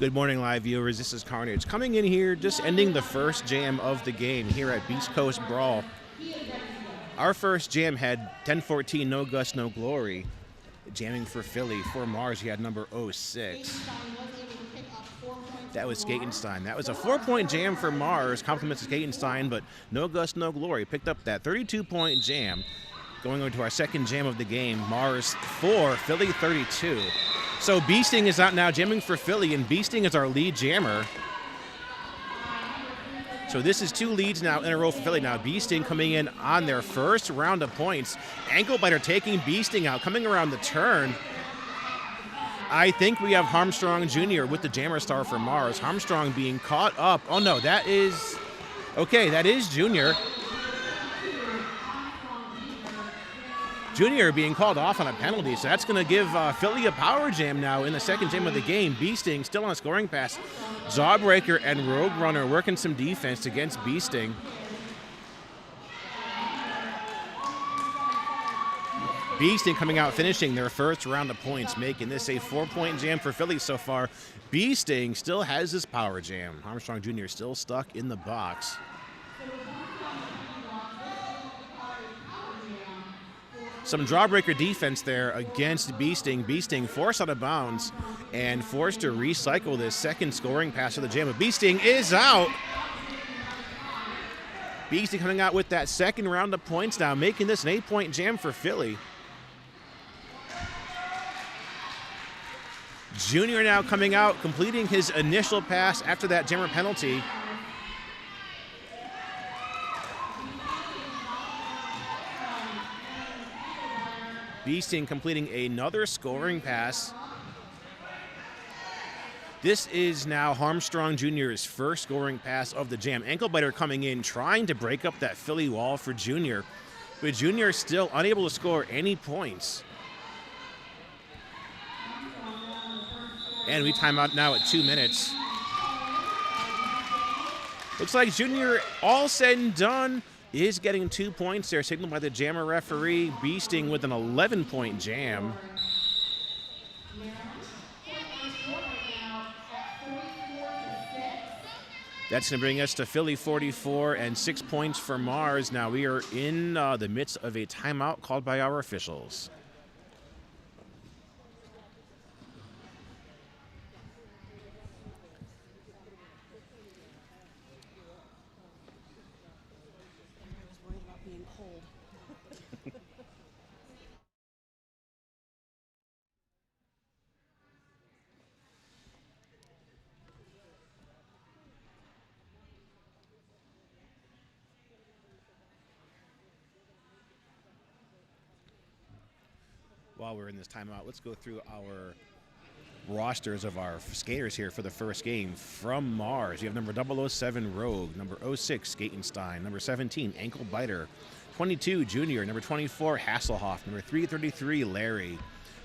Good morning, live viewers. This is Carnage coming in here, just ending the first jam of the game here at Beast Coast Brawl. Our first jam had 1014, No Gust, No Glory. Jamming for Philly. For Mars, he had number 06. That was Skatenstein. That was a 4-point jam for Mars. Compliments to Skatenstein, but No Gust, No Glory picked up that 32-point jam. Going over to our second jam of the game, Mars 4, Philly 32. So Beasting is out now jamming for Philly, and Beasting is our lead jammer. So this is 2 leads now in a row for Philly now. Beasting coming in on their first round of points. Ankle Biter taking Beasting out, coming around the turn. I think we have Armstrong Jr. with the jammer star for Mars. Armstrong being caught up. Oh no, that is, okay, that is Junior. Junior being called off on a penalty, so that's going to give Philly a power jam now in the second jam of the game. Beasting still on a scoring pass. Jawbreaker and Rogue Runner working some defense against Beasting. Beasting coming out finishing their first round of points, making this a 4-point jam for Philly so far. Beasting still has his power jam. Armstrong Jr. still stuck in the box. Some Jawbreaker defense there against Beasting. Beasting forced out of bounds and forced to recycle this second scoring pass of the jam. But Beasting is out. Beasting coming out with that second round of points now, making this an 8-point jam for Philly. Junior now coming out, completing his initial pass after that jammer penalty. Beasting completing another scoring pass. This is now Armstrong Jr.'s first scoring pass of the jam. Ankle Biter coming in, trying to break up that Philly wall for Junior. But Junior still unable to score any points. And we time out now at 2 minutes. Looks like Junior, all said and done, is getting 2 points there, signaled by the jammer referee. Beasting with an 11-point jam. That's going to bring us to Philly 44 and 6 points for Mars. Now we are in the midst of a timeout called by our officials. While we're in this timeout, let's go through our rosters of our skaters here for the first game. From Mars, you have number 007, Rogue, number 06, Skatenstein, number 17, Ankle Biter, 22, Junior, number 24, Hasselhoff, number 333, Larry,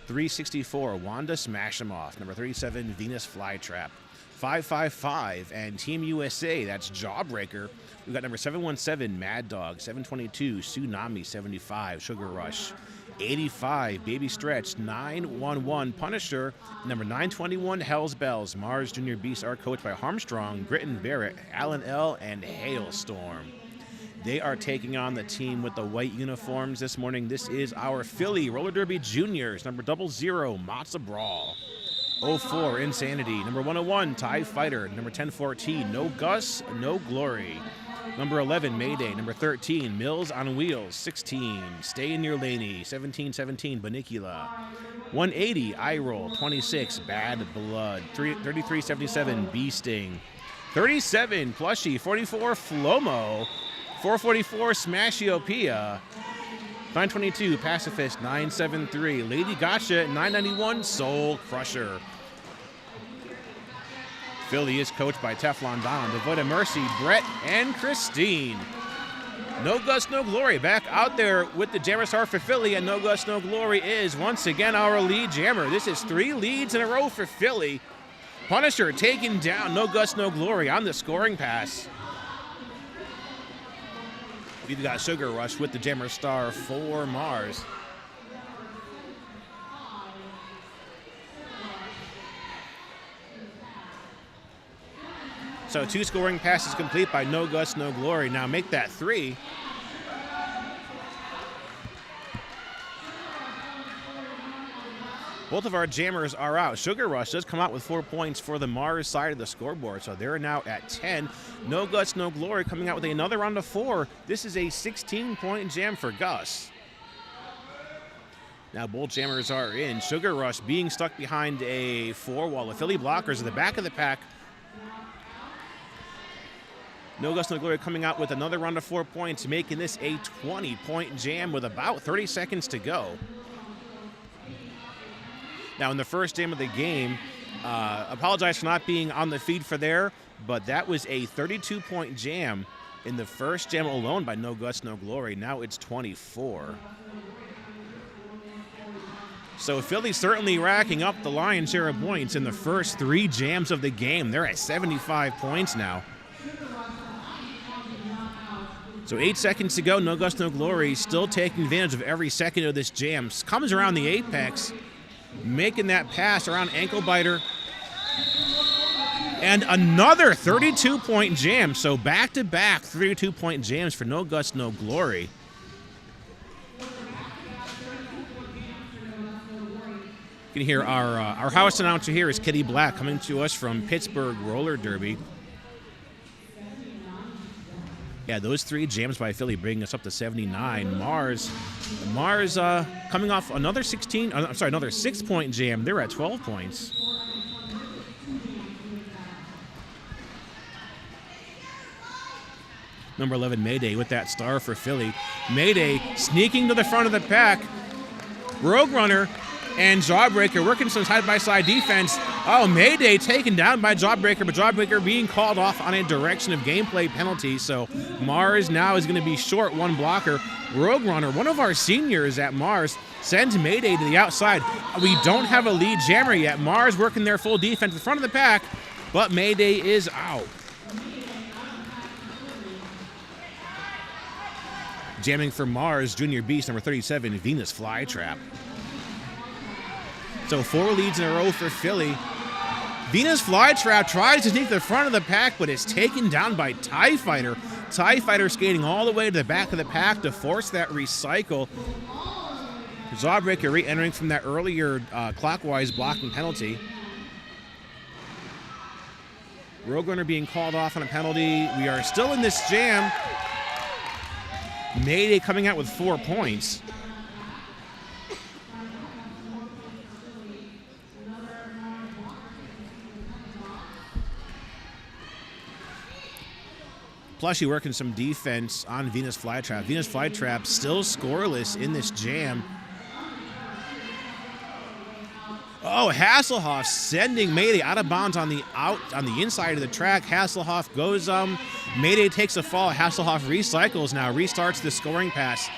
364, Wanda Smashimoff, number 37, Venus Flytrap, 555, and Team USA, that's Jawbreaker. We've got number 717, Mad Dog, 722, Tsunami, 75, Sugar Rush, 85, Baby Stretch, 911, Punisher, number 921, Hell's Bells. Mars Junior Beasts are coached by Armstrong, Gritton Barrett, Alan L., and Hailstorm. They are taking on the team with the white uniforms this morning. This is our Philly Roller Derby Juniors, number 00, Matza Brawl, 04, Insanity, number 101, TIE Fighter, number 1014, No Gus, No Glory, number 11, Mayday, number 13, Mills on Wheels, 16, Stay in Your Laney, 1717, Banicula, 180, Eye Roll, 26, Bad Blood, 3377, Beasting, 37, Plushie, 44, Flomo, 444, Smashiopia, 922, Pacifist, 973, Lady Gotcha, 991, Soul Crusher. Philly is coached by Teflon Don, Devoted Mercy, Brett, and Christine. No Gust, No Glory back out there with the jammer star for Philly, and No Gust, No Glory is once again our lead jammer. This is 3 leads in a row for Philly. Punisher taking down No Gust, No Glory on the scoring pass. We've got Sugar Rush with the jammer star for Mars. So 2 scoring passes complete by No Guts, No Glory. Now make that 3. Both of our jammers are out. Sugar Rush does come out with 4 points for the Mars side of the scoreboard, so they're now at 10. No Guts, No Glory coming out with another round of 4. This is a 16-point jam for Gus. Now both jammers are in. Sugar Rush being stuck behind a 4 wall. The Philly blockers at the back of the pack. No Guts, No Glory coming out with another round of 4 points, making this a 20-point jam with about 30 seconds to go. Now, in the first jam of the game, apologize for not being on the feed for there, but that was a 32-point jam in the first jam alone by No Guts, No Glory. Now it's 24. So Philly certainly racking up the lion's share of points in the first 3 jams of the game. They're at 75 points now. So 8 seconds to go. No Guts, No Glory still taking advantage of every second of this jam. Comes around the apex, making that pass around ankle biter. And another 32-point jam. So back-to-back 32-point jams for No Guts, No Glory. You can hear our house announcer here is Kitty Black coming to us from Pittsburgh Roller Derby. Yeah, those 3 jams by Philly bringing us up to 79. Mars coming off another 6-point jam. They're at 12 points. Number 11, Mayday with that star for Philly. Mayday sneaking to the front of the pack. Rogue Runner and Jawbreaker working some side-by-side defense. Oh, Mayday taken down by Jawbreaker, but Jawbreaker being called off on a direction of gameplay penalty. So Mars now is going to be short 1 blocker. Rogue Runner, one of our seniors at Mars, sends Mayday to the outside. We don't have a lead jammer yet. Mars working their full defense in front of the pack, but Mayday is out. Jamming for Mars, Junior Beast, number 37, Venus Flytrap. So 4 leads in a row for Philly. Venus Flytrap tries to sneak to the front of the pack, but is taken down by TIE Fighter. TIE Fighter skating all the way to the back of the pack to force that recycle. Jawbreaker re-entering from that earlier clockwise blocking penalty. Rogue Runner being called off on a penalty. We are still in this jam. Mayday coming out with 4 points. Plushy working some defense on Venus Flytrap. Venus Flytrap still scoreless in this jam. Oh, Hasselhoff sending Mayday out of bounds on the inside of the track. Hasselhoff goes, Mayday takes a fall. Hasselhoff recycles now, restarts the scoring pass.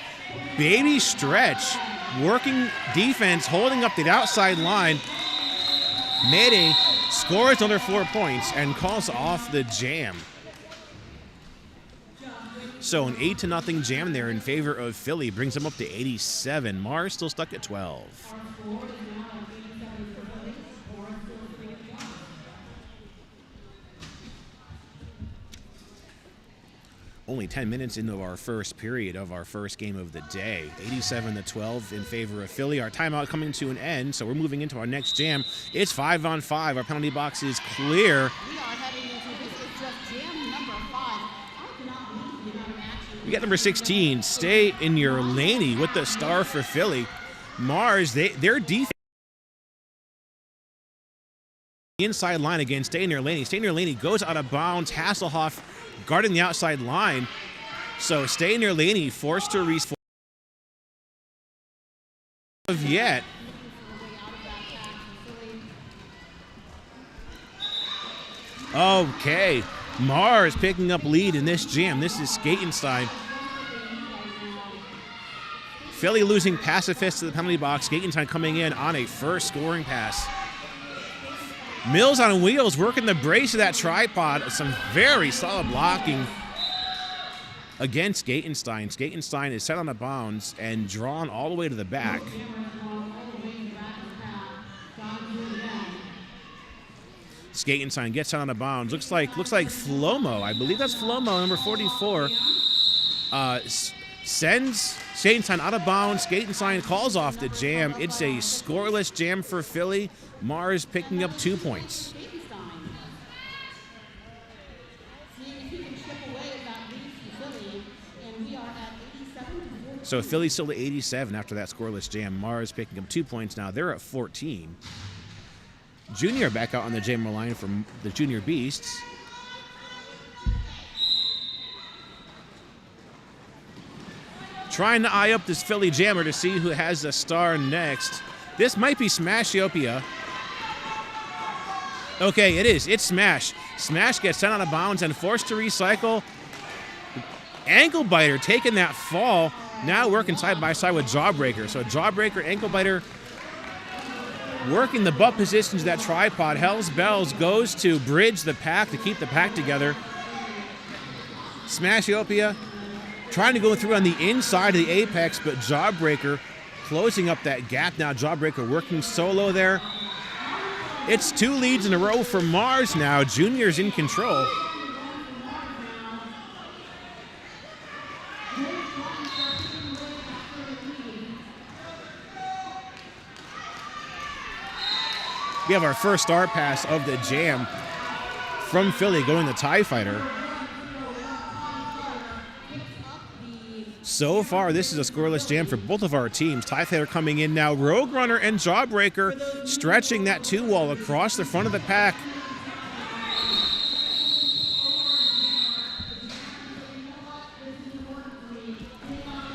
Baby Stretch working defense, holding up the outside line. Mayday scores another 4 points and calls off the jam. So an 8-0 jam there in favor of Philly brings them up to 87. Mars still stuck at 12. Only 10 minutes into our first period of our first game of the day. 87-12 in favor of Philly. Our timeout coming to an end, so we're moving into our next jam. It's 5-on-5. Our penalty box is clear. We got number 16, Stay in Your Laney with the star for Philly. Mars, their defense inside line again. Stay in Your Laney. Stay in Your Laney goes out of bounds. Hasselhoff guarding the outside line. So Stay in Your Laney forced to reach yet. Okay. Mars picking up lead in this jam. This is Skatenstein. Philly losing Pacifist to the penalty box. Skatenstein coming in on a first scoring pass. Mills on wheels working the brace of that tripod. Some very solid blocking against Skatenstein. Skatenstein is set on the bounds and drawn all the way to the back. Skatenstein gets out of bounds. Looks like Flomo. I believe that's Flomo, number 44. Sends Skatenstein out of bounds. Skatenstein calls off the jam. It's a scoreless jam for Philly. Mars picking up 2 points. So Philly still at 87 after that scoreless jam. Mars picking up 2 points now. They're at 14. Junior back out on the jammer line from the Junior Beasts. Trying to eye up this Philly jammer to see who has the star next. This might be Smashiopia. Okay, it is. It's Smash. Smash gets sent out of bounds and forced to recycle. Ankle Biter taking that fall. Now working side by side with Jawbreaker. So Jawbreaker, Ankle Biter working the butt positions of that tripod. Hell's Bells goes to bridge the pack to keep the pack together. Smashiopia trying to go through on the inside of the apex, but Jawbreaker closing up that gap now. Jawbreaker working solo there. It's 2 leads in a row for Mars now. Junior's in control. We have our first star pass of the jam from Philly going to TIE Fighter. So far, this is a scoreless jam for both of our teams. TIE Fighter coming in now. Rogue Runner and Jawbreaker stretching that 2-wall across the front of the pack.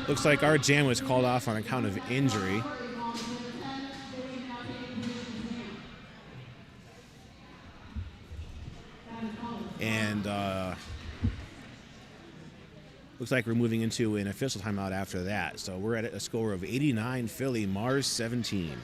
Looks like our jam was called off on account of injury. And looks like we're moving into an official timeout after that. So we're at a score of 89 Philly, Mars 17.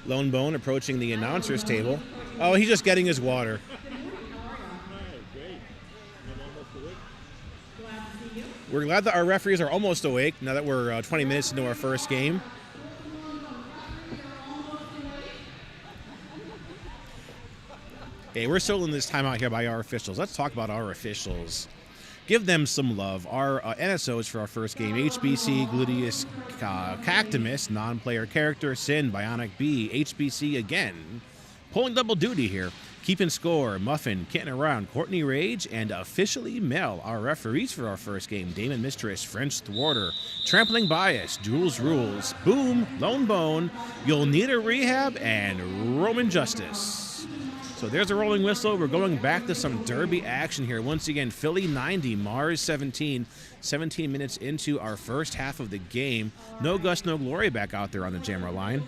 Lone Bone approaching the announcer's table. Oh, he's just getting his water. We're glad that our referees are almost awake now that we're 20 minutes into our first game. Hey, we're still in this timeout here by our officials. Let's talk about our officials. Give them some love. Our NSOs for our first game: HBC, Gluteus Cactimus, non-player character, Sin, Bionic B, HBC again. Pulling double duty here. Keeping score, Muffin, Kitten Around, Courtney Rage, and Officially Mel. Our referees for our first game: Damon Mistress, French Thwarter, Trampling Bias, Jules Rules, Boom, Lone Bone, You'll Need a Rehab, and Roman Justice. So there's a rolling whistle. We're going back to some derby action here. Once again, Philly 90, Mars 17. 17 minutes into our first half of the game. No Gus, no Glory back out there on the jammer line.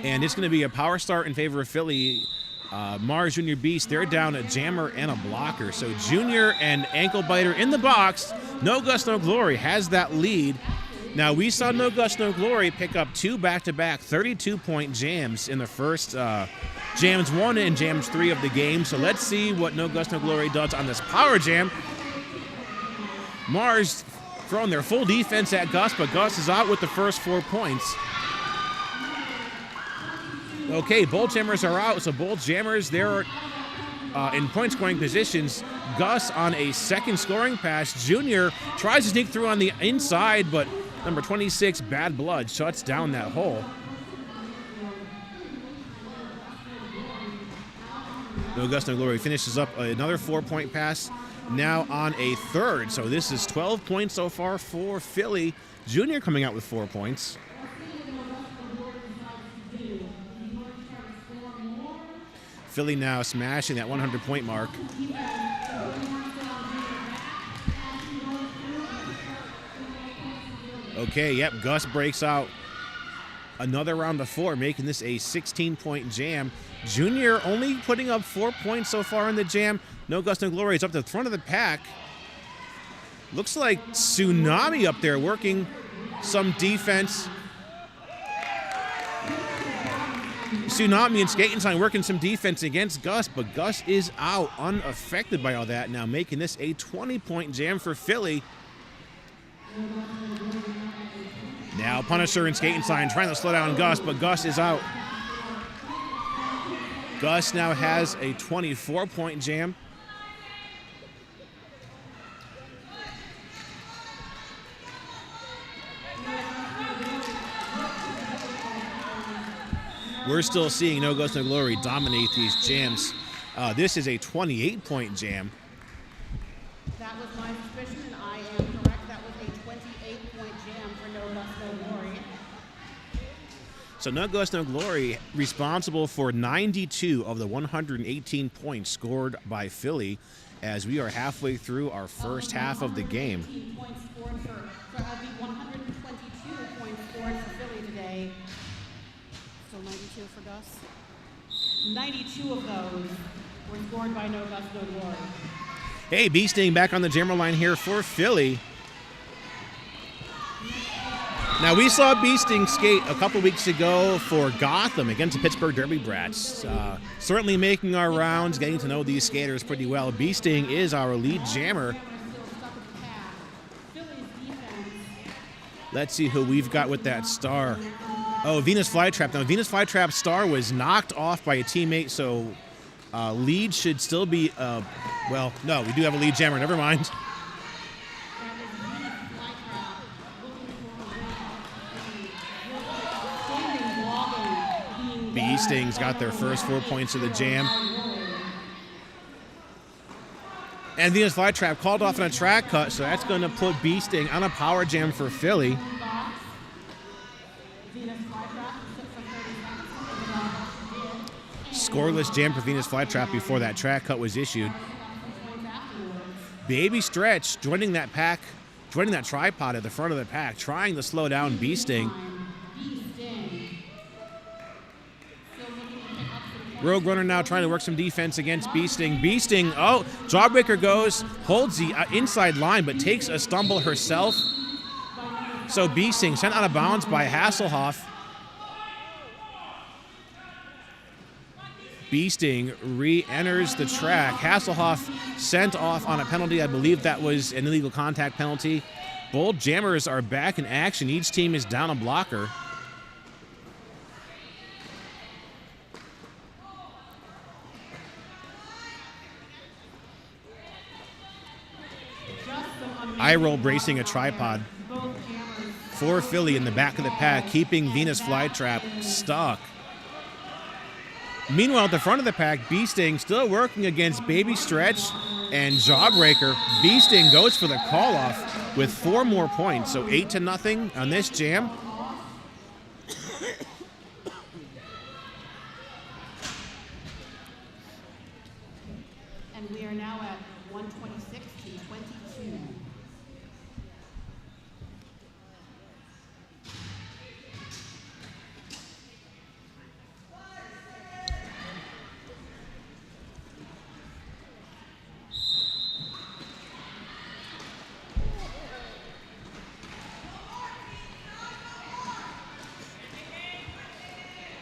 And it's going to be a power start in favor of Philly. Mars, Junior Beast, they're down a jammer and a blocker. So Junior and Ankle Biter in the box. No Gus, no Glory has that lead. Now, we saw No Gus, No Glory pick up 2 back-to-back 32-point jams in the first Jams 1 and Jams 3 of the game. So let's see what No Gus, No Glory does on this power jam. Mars throwing their full defense at Gus, but Gus is out with the first 4 points. Okay, both jammers are out, so both jammers, they're in point scoring positions. Gus on a second scoring pass. Junior tries to sneak through on the inside, but number 26, Bad Blood, shuts down that hole. No Gus, no Glory finishes up another 4-point pass, now on a third. So this is 12 points so far for Philly. Junior coming out with 4 points. Philly now smashing that 100-point mark. Okay, yep, Gus breaks out another round of 4, making this a 16-point jam. Junior only putting up 4 points so far in the jam. No Gus, no Glory is up to the front of the pack. Looks like Tsunami up there working some defense. Tsunami and Skatenstein working some defense against Gus, but Gus is out, unaffected by all that, now making this a 20-point jam for Philly. Now Punisher and Skatenstein trying to slow down Gus, but Gus is out. Gus now has a 24-point jam. We're still seeing No Gus, No Glory dominate these jams. This is a 28-point jam. That was my suspicion, and I am correct. That was a 28-point jam for No Gus, No Glory. So No Gus, No Glory responsible for 92 of the 118 points scored by Philly as we are halfway through our first half of the game. Points scored for, so that'll be 122 points scored for Philly today. Still 92 for Gus. 92 of those were scored by No Gus, No Glory. Hey, Beasting back on the jammer line here for Philly. Now, we saw Beasting skate a couple weeks ago for Gotham against the Pittsburgh Derby Brats. Certainly making our rounds, getting to know these skaters pretty well. Beasting is our lead jammer. Let's see who we've got with that star. Oh, Venus Flytrap. Now, Venus Flytrap's star was knocked off by a teammate, so lead should still be, well, no, we do have a lead jammer. Never mind. Beasting's got their first 4 points of the jam. And Venus Flytrap called off on a track cut, so that's going to put Beasting on a power jam for Philly. Scoreless jam for Venus Flytrap before that track cut was issued. Baby Stretch joining that pack, joining that tripod at the front of the pack, trying to slow down Beasting. Rogue Runner now trying to work some defense against Beasting. Beasting, oh, Jawbreaker goes, holds the inside line, but takes a stumble herself. So Beasting sent out of bounds by Hasselhoff. Beasting re-enters the track. Hasselhoff sent off on a penalty. I believe that was an illegal contact penalty. Both jammers are back in action. Each team is down a blocker. I-roll bracing a tripod for Philly in the back of the pack, keeping Venus Flytrap stuck. Meanwhile, at the front of the pack, Beasting still working against Baby Stretch and Jawbreaker. Beasting goes for the call-off with 4 more points, so 8-0 on this jam. And we are now at 126 to 22.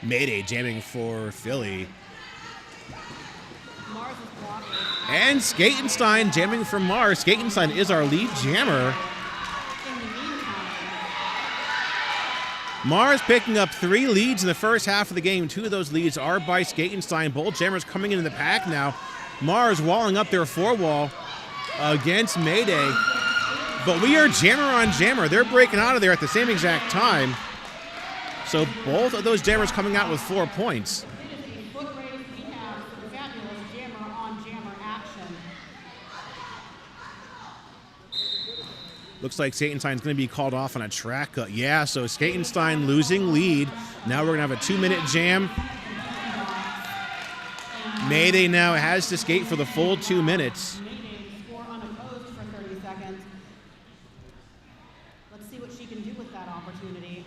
Mayday jamming for Philly. And Skatenstein jamming for Mars. Skatenstein is our lead jammer. Mars picking up 3 leads in the first half of the game. 2 of those leads are by Skatenstein. Both jammers coming into the pack now. Mars walling up their 4-wall against Mayday. But we are jammer on jammer. They're breaking out of there at the same exact time. So both of those jammers coming out with 4 points. Looks like Skatenstein's going to be called off on a track cut. Yeah, so Skatenstein losing lead. Now we're going to have a 2-minute jam. Mayday now has to skate for the full 2 minutes. Let's see what she can do with that opportunity.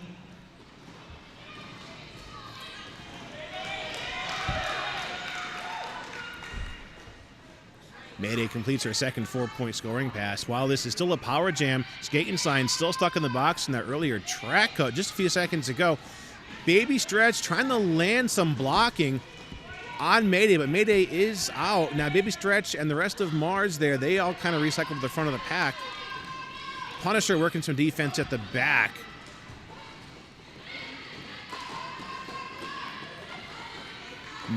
Mayday completes her second 4-point scoring pass. While this is still a power jam, Skatenstein still stuck in the box from that earlier track cut just a few seconds ago. Baby Stretch trying to land some blocking on Mayday, but Mayday is out. Now Baby Stretch and the rest of Mars there, they all kind of recycled to the front of the pack. Punisher working some defense at the back.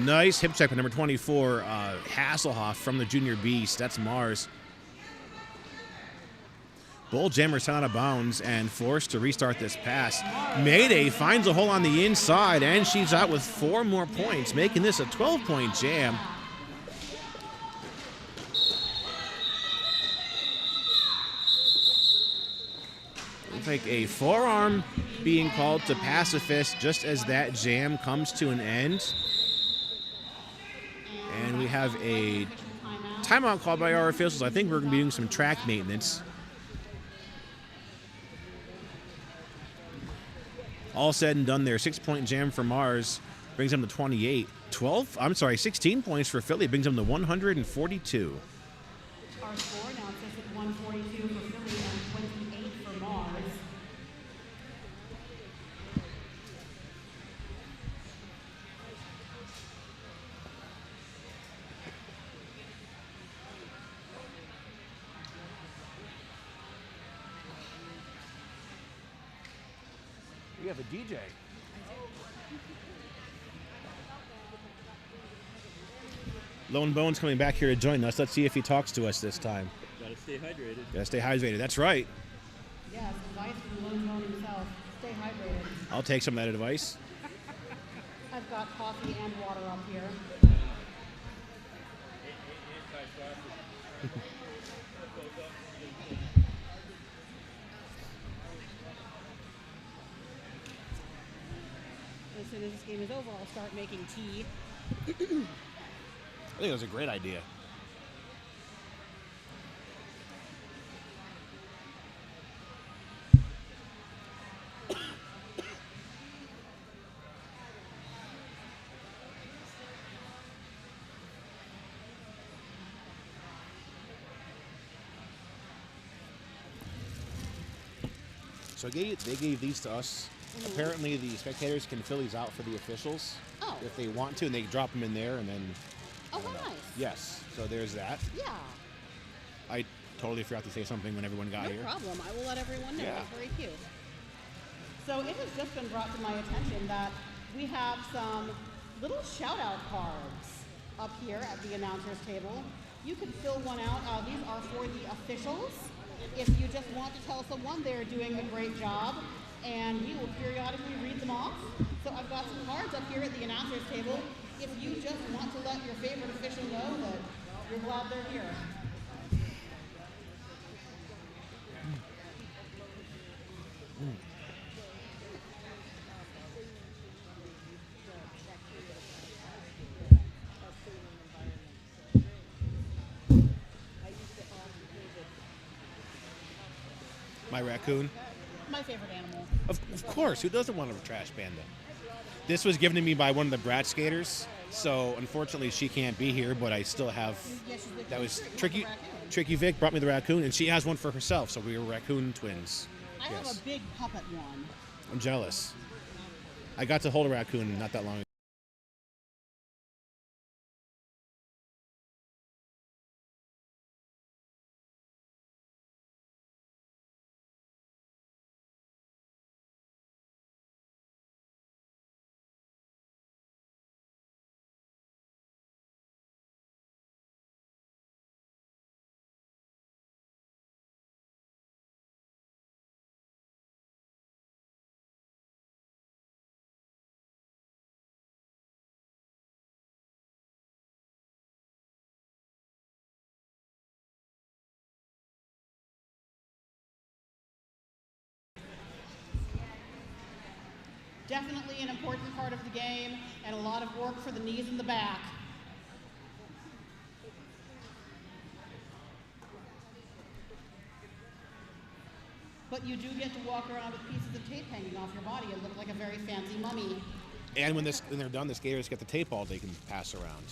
Nice hip check by number 24, Hasselhoff from the Junior Beast. That's Mars. Bull Jammer's out of bounds and forced to restart this pass. Mayday finds a hole on the inside, and she's out with 4 more points, making this a 12-point jam. Looks like a forearm being called to Pacifist just as that jam comes to an end. And we have a timeout called by our officials. I think we're going to be doing some track maintenance. All said and done there. 6-point jam for Mars brings them to 28. 16 points for Philly brings them to 142. Our score now sits at 142 for Philly and 28 for Mars. We have a DJ. Lone Bones coming back here to join us. Let's see if he talks to us this time. Gotta stay hydrated. Gotta stay hydrated. That's right. Yes, advice from Lone Bone himself. Stay hydrated. I'll take some of that advice. I've got coffee and water up here. As soon as this game is over, I'll start making tea. I think that was a great idea. So they gave these to us. Apparently, the spectators can fill these out for the officials if they want to, and they drop them in there, and then. Oh, nice. Yes. So there's that. Yeah. I totally forgot to say something when everyone got here. No problem. I will let everyone know. Yeah. That's very cute. So it has just been brought to my attention that we have some little shout-out cards up here at the announcer's table. You can fill one out. These are for the officials. If you just want to tell someone they're doing a great job, and we will periodically read them off. So I've got some cards up here at the announcer's table. If you just want to let your favorite official know that you're glad they're here. My raccoon. My favorite animal. Of course, who doesn't want a trash panda? This was given to me by one of the Brat skaters, so unfortunately she can't be here, but I still have. Yeah, she's with That you. was She's Tricky. the raccoon. Tricky Vic brought me the raccoon, and she has one for herself, so we were raccoon twins. I have a big puppet one. I'm jealous. I got to hold a raccoon not that long ago. definitely an important part of the game and a lot of work for the knees and the back. But you do get to walk around with pieces of tape hanging off your body and look like a very fancy mummy. And when they're done, the skaters get the tape ball they can pass around.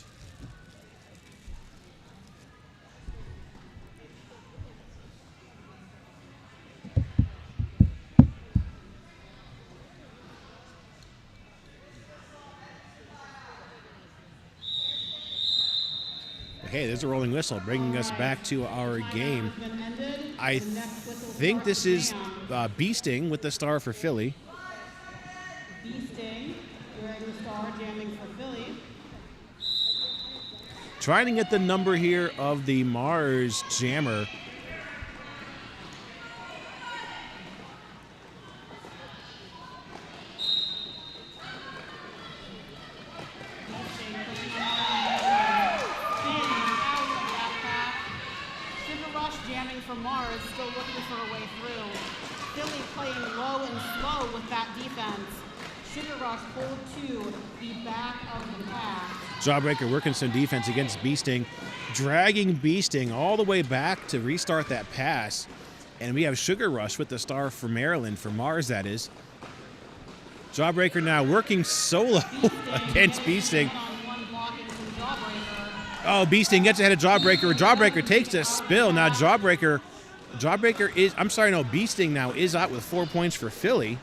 Okay, there's a rolling whistle, bringing us back to our game. I think this is Beasting with the star for Philly. Beasting, wearing the star, jamming for Philly. Trying to get the number here of the Mars jammer. Jamming for Mars, still looking for a way through. Philly playing low and slow with that defense. Sugar Rush pulled to the back of the pack. Jawbreaker working some defense against Beasting, dragging Beasting all the way back to restart that pass. And we have Sugar Rush with the star for Maryland, for Mars that is. Jawbreaker now working solo against Beasting. Oh, Beasting gets ahead of Jawbreaker. Jawbreaker takes a spill. Now Jawbreaker is, I'm sorry, no, Beasting now is out with 4 points for Philly.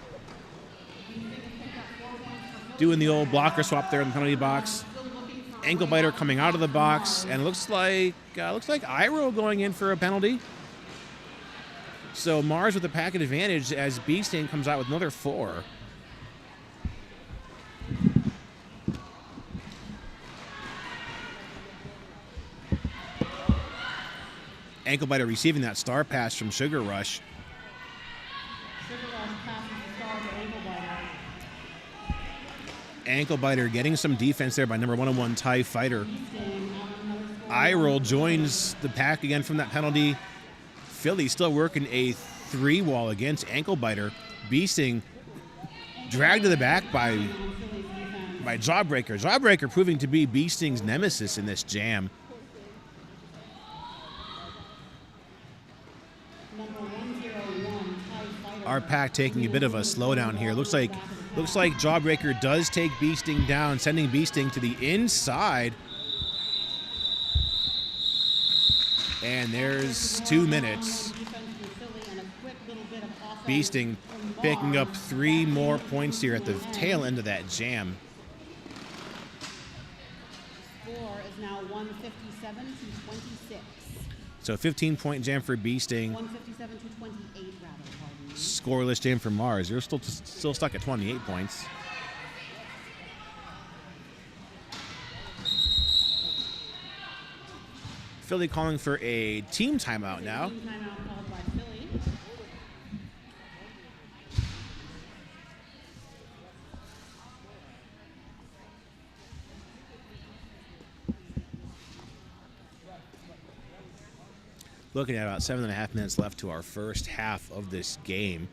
Doing the old blocker swap there in the penalty box. Ankle biter coming out of the box, and looks like Iro going in for a penalty. So Mars with the packet advantage as Beasting comes out with another 4. Ankle biter receiving that star pass from Sugar Rush. Sugar Rush passes the star to Ankle Biter. Ankle biter getting some defense there by number 101 TIE Fighter. Iroll joins the pack again from that penalty. Philly still working a 3-wall against Ankle biter. Beasting dragged to the back by Jawbreaker. Jawbreaker proving to be Beasting's nemesis in this jam. Our pack taking a bit of a slowdown here. Looks like Jawbreaker does take Beasting down, sending Beasting to the inside. And there's 2 minutes. Beasting picking up 3 more points here at the tail end of that jam. Score is now 157 to 26. So 15-point jam for Beasting. 157 to 28, rather. Scoreless jam for Mars. You're still stuck at 28 points. Philly calling for a team timeout now. Team timeout called by Philly. Looking at about 7.5 minutes left to our first half of this game.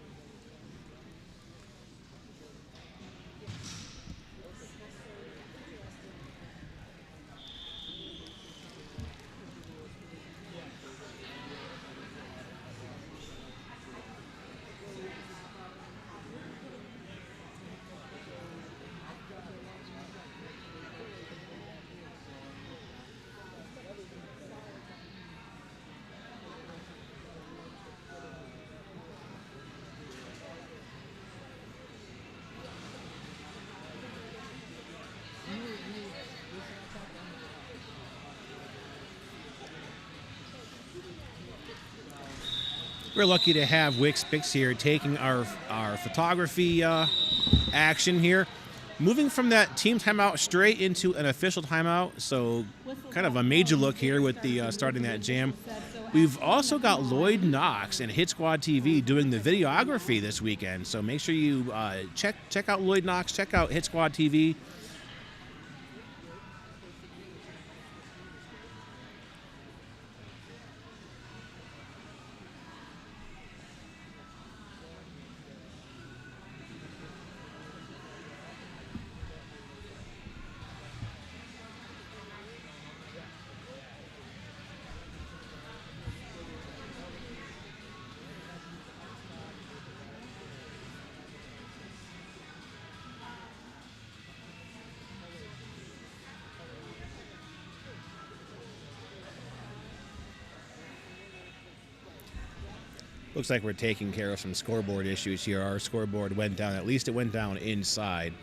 We're lucky to have Wix Picks here taking our photography action here. Moving from that team timeout straight into an official timeout, so kind of a major look here with the starting that jam. We've also got Lloyd Knox and Hit Squad TV doing the videography this weekend, so make sure you check out Lloyd Knox, check out Hit Squad TV. Looks like we're taking care of some scoreboard issues here. Our scoreboard went down. At least it went down inside.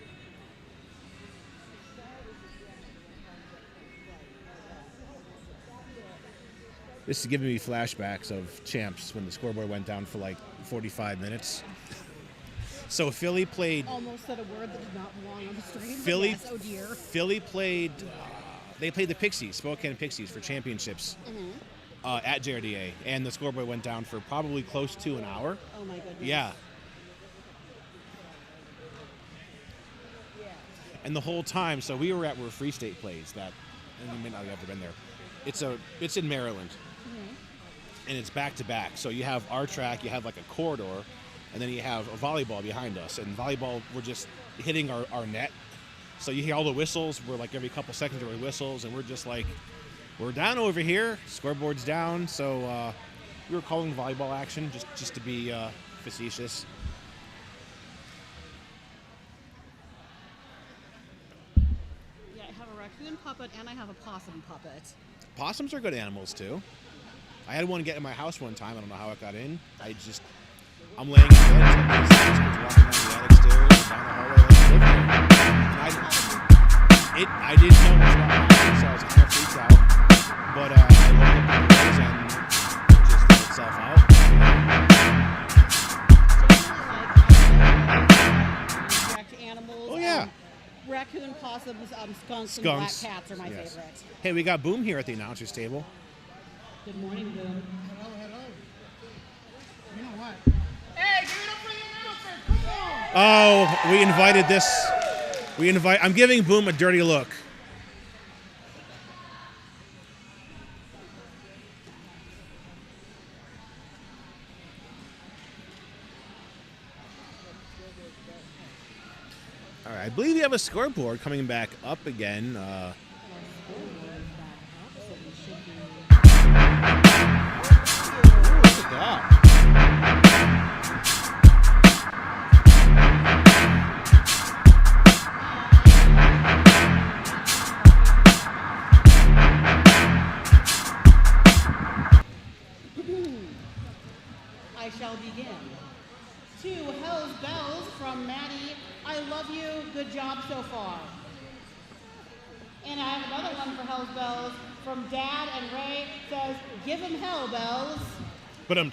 This is giving me flashbacks of champs when the scoreboard went down for like 45 minutes. So Philly played. Almost said a word that did not belong on the stream. Philly, yes, oh dear. Philly played. They played the Pixies, Spokane Pixies, for championships at JRDA, and the scoreboard went down for probably close to an hour. Oh my goodness. Yeah. And the whole time, so we were at where Free State plays. That, and you may not have ever been there. It's in Maryland, and it's back to back. So you have our track, you have like a corridor, and then you have a volleyball behind us. And volleyball, we're just hitting our net. So you hear all the whistles. We're like every couple seconds there were whistles, and we're just like, we're down over here. Scoreboard's down. So we were calling volleyball action just to be facetious. Yeah, I have a raccoon puppet and I have a possum puppet. Possums are good animals too. I had one get in my house one time. I don't know how it got in. I'm laying in bed, walking down the attic stairs, down the hallway, I didn't know much about possums, so I was kind of freaked out. But I looked up the windows and it just let itself out. Direct animals. Oh yeah. Raccoon, possums, skunks, and black cats are my favorite. Hey, we got Boom here at the announcers table. Good morning, Boom. Hello. You know what? Hey, give it up for the announcer! Come on! Oh, we invited this. I'm giving Boom a dirty look. All right, I believe we have a scoreboard coming back up again. Look at that. I shall begin. 2 Hell's Bells from Maddie. I love you. Good job so far. And I have another one for Hell's Bells from Dad and Ray. Says, give him hell, Bells. But okay,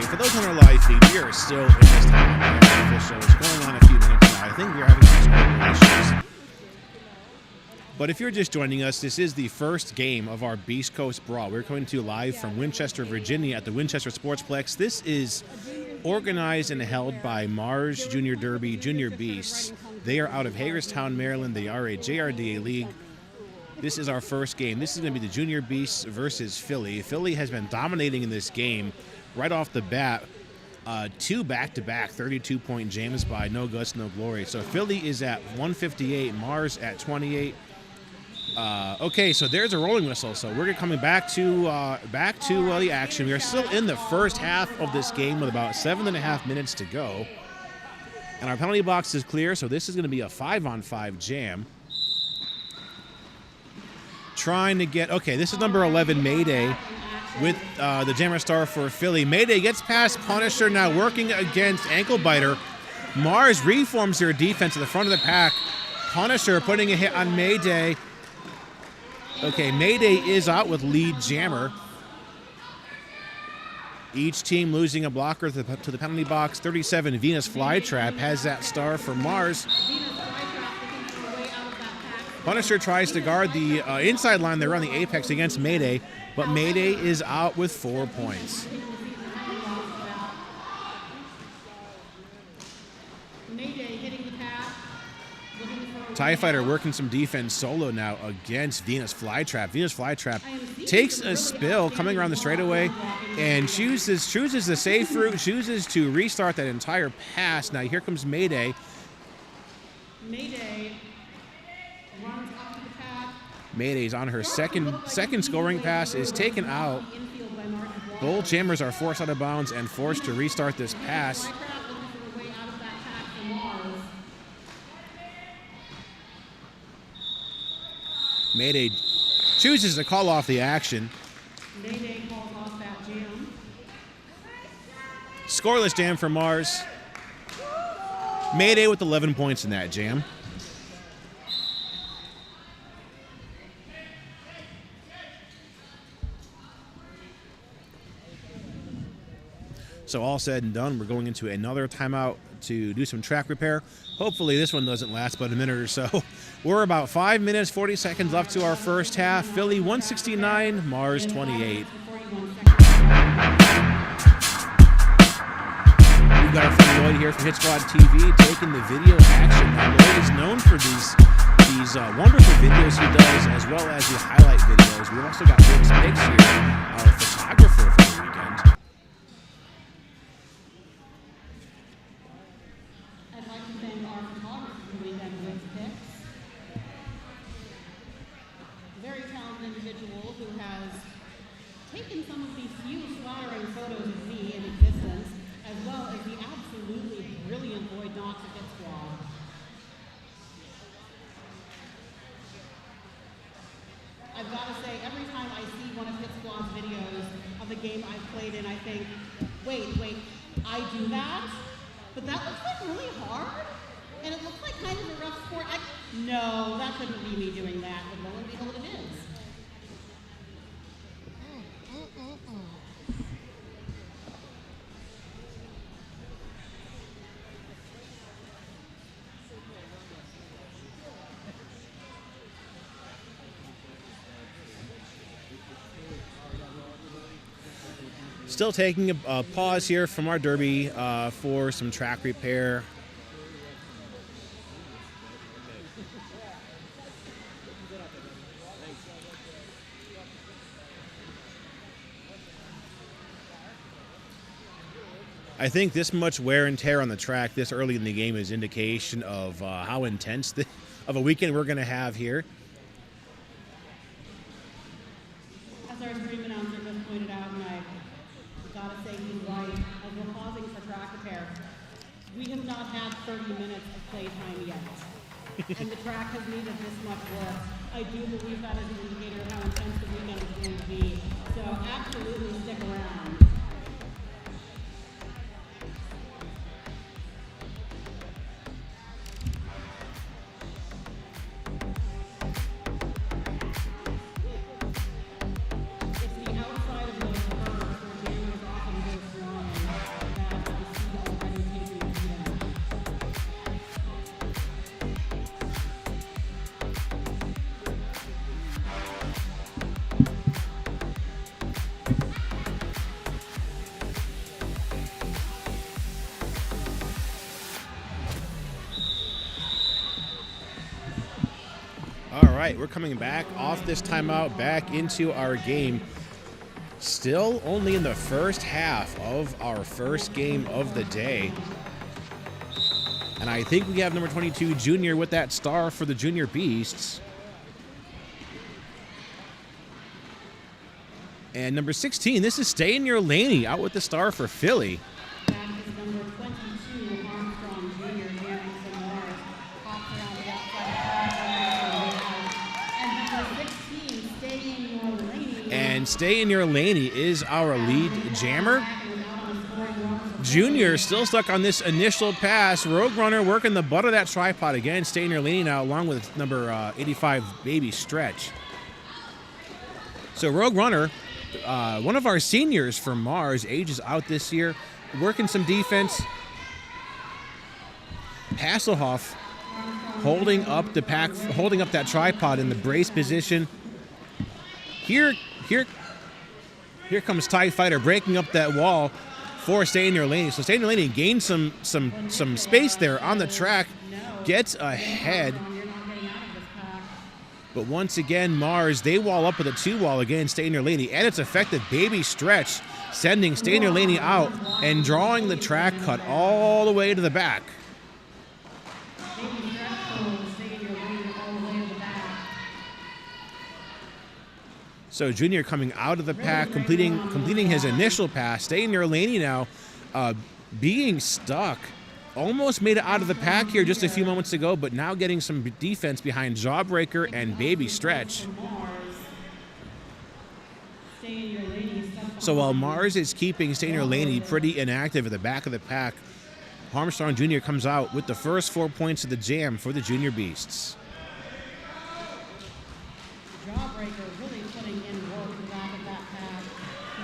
for those on our live feed, we are still in this time official. It's going on a few minutes now. I think we're having some scoreboard issues. But if you're just joining us, this is the first game of our Beast Coast Brawl. We're coming to you live from Winchester, Virginia at the Winchester Sportsplex. This is organized and held by Mars Junior Derby Junior Beasts. They are out of Hagerstown, Maryland. They are a JRDA league. This is our first game. This is going to be the Junior Beasts versus Philly. Philly has been dominating in this game right off the bat. 2 back-to-back 32-point jams by No Guts, No Glory. So Philly is at 158, Mars at 28. Okay, so there's a rolling whistle. So we're coming back to the action. We are still in the first half of this game with about 7.5 minutes to go. And our penalty box is clear, so this is going to be a 5-on-5 jam. Trying to get, okay, this is number 11, Mayday, with the jammer star for Philly. Mayday gets past Punisher, now working against Ankle Biter. Mars reforms their defense at the front of the pack. Punisher putting a hit on Mayday. Okay, Mayday is out with lead jammer. Each team losing a blocker to the penalty box. 37, Venus Flytrap has that star for Mars. Punisher tries to guard the inside line. They run the apex against Mayday, but Mayday is out with 4 points. TIE Fighter working some defense solo now against Venus Flytrap. Venus Flytrap takes a spill coming around the straightaway and chooses the safe route, chooses to restart that entire pass. Now here comes Mayday. Mayday runs up to the pass. Mayday's on her second scoring pass, is taken out. Both jammers are forced out of bounds and forced to restart this pass. Mayday chooses to call off the action. Mayday calls off that jam. Scoreless jam for Mars. Mayday with 11 points in that jam. So all said and done, we're going into another timeout to do some track repair. Hopefully this one doesn't last but a minute or so. We're about 5 minutes, 40 seconds left to our first half. Philly 169, Mars 28. We've got our friend Lloyd here from Hit Squad TV taking the video action. Now, Lloyd is known for these wonderful videos he does, as well as the highlight videos. We've also got Rick Spiggs here, our photographer for the weekend. I'd like to thank our photographer for the weekend, Rick Spiggs. A very talented individual who has taken some of the few flattering photos of me in existence, as well as the absolutely brilliant Lloyd Knox of Hit Squad. I've got to say, every time I see one of Hit Squad's videos of the game I've played in, I think, wait, I do that? But that looks like really hard? And it looks like kind of a rough sport. No, that couldn't be me doing that, but lo and behold, it is. Still taking a pause here from our derby for some track repair. I think this much wear and tear on the track this early in the game is indication of how intense of a weekend we're going to have here. As our stream announcer just pointed out, and I've got to say he's right, as we're pausing for track repair, we have not had 30 minutes of playtime yet. And the track has needed this much work. I do believe that is an indicator of how intense the weekend is going to be. So absolutely stick around. All right, we're coming back off this timeout, back into our game. Still only in the first half of our first game of the day. And I think we have number 22, Junior, with that star for the Junior Beasts. And number 16, this is Stay in Your Laney, out with the star for Philly. That is number 22, Armstrong Jr. jamming some more. Pops around the outside. And number 16, Stay in Your Laney. And Stay in Your Laney is our lead jammer. Junior still stuck on this initial pass. Rogue Runner working the butt of that tripod again. Stay in Your Laney now, along with number 85, Baby Stretch. So Rogue Runner, one of our seniors from Mars, ages out this year, working some defense. Hasselhoff holding up the pack, holding up that tripod in the brace position. Here comes TIE Fighter breaking up that wall for Stay in Your Lane. So Stay in Your Lane gains some space there on the track, gets ahead. But once again, Mars, they wall up with a 2-wall again, Stainer Laney, and it's effective baby stretch, sending Stainer Laney out and drawing the track cut all the way to the back. So Junior coming out of the pack, completing his initial pass. Stainer Laney now being stuck. Almost made it out of the pack here just a few moments ago, but now getting some defense behind Jawbreaker and Baby Stretch. So while Mars is keeping Stainer Laney pretty inactive at the back of the pack, Armstrong Jr. comes out with the first 4 points of the jam for the Junior Beasts. Jawbreaker really putting in work at the back of that pack.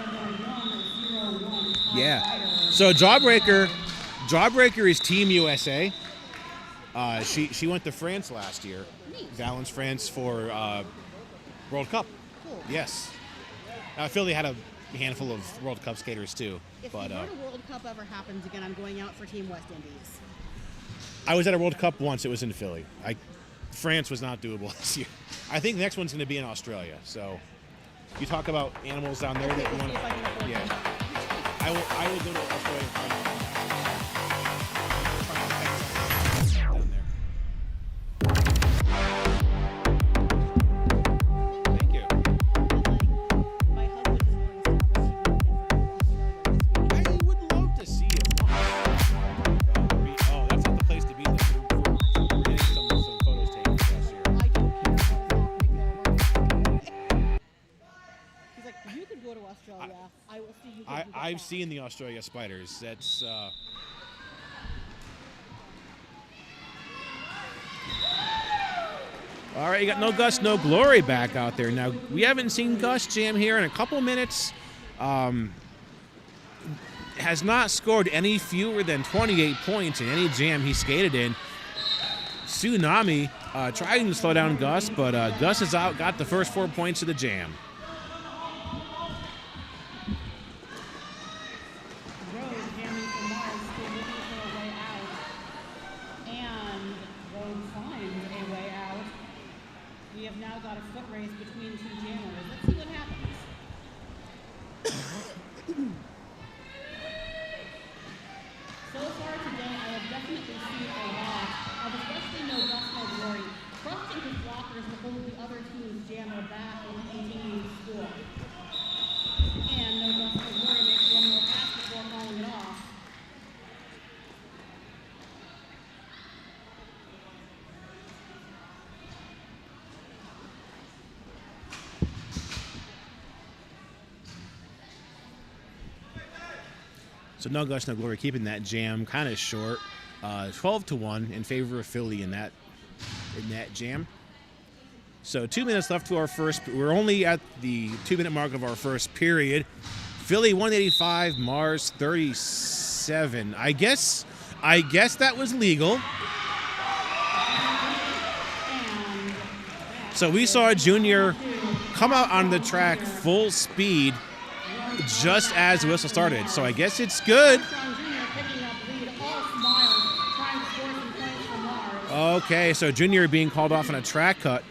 Number 101. Yeah. So Jawbreaker is Team USA. She went to France last year. Valence, France for World Cup. Cool. Yes. Philly had a handful of World Cup skaters too. If but the World Cup ever happens again, I'm going out for Team West Indies. I was at a World Cup once. It was in Philly. France was not doable this year. I think the next one's going to be in Australia. So you talk about animals down there that you want. Yeah. I will go to Australia. I've seen the Australia spiders. That's all right. You got No Gus, No Glory back out there. Now we haven't seen Gus jam here in a couple minutes. Has not scored any fewer than 28 points in any jam he skated in. Tsunami trying to slow down Gus, but Gus is out. Got the first 4 points of the jam. So No Gus, No Glory keeping that jam kind of short, 12-1 in favor of Philly in that jam. So 2 minutes left to our first. We're only at the 2-minute mark of our first period. Philly 185, Mars 37. I guess that was legal. So we saw Junior come out on the track full speed just as the whistle started. So I guess it's good. Okay, so Junior being called off on a track cut.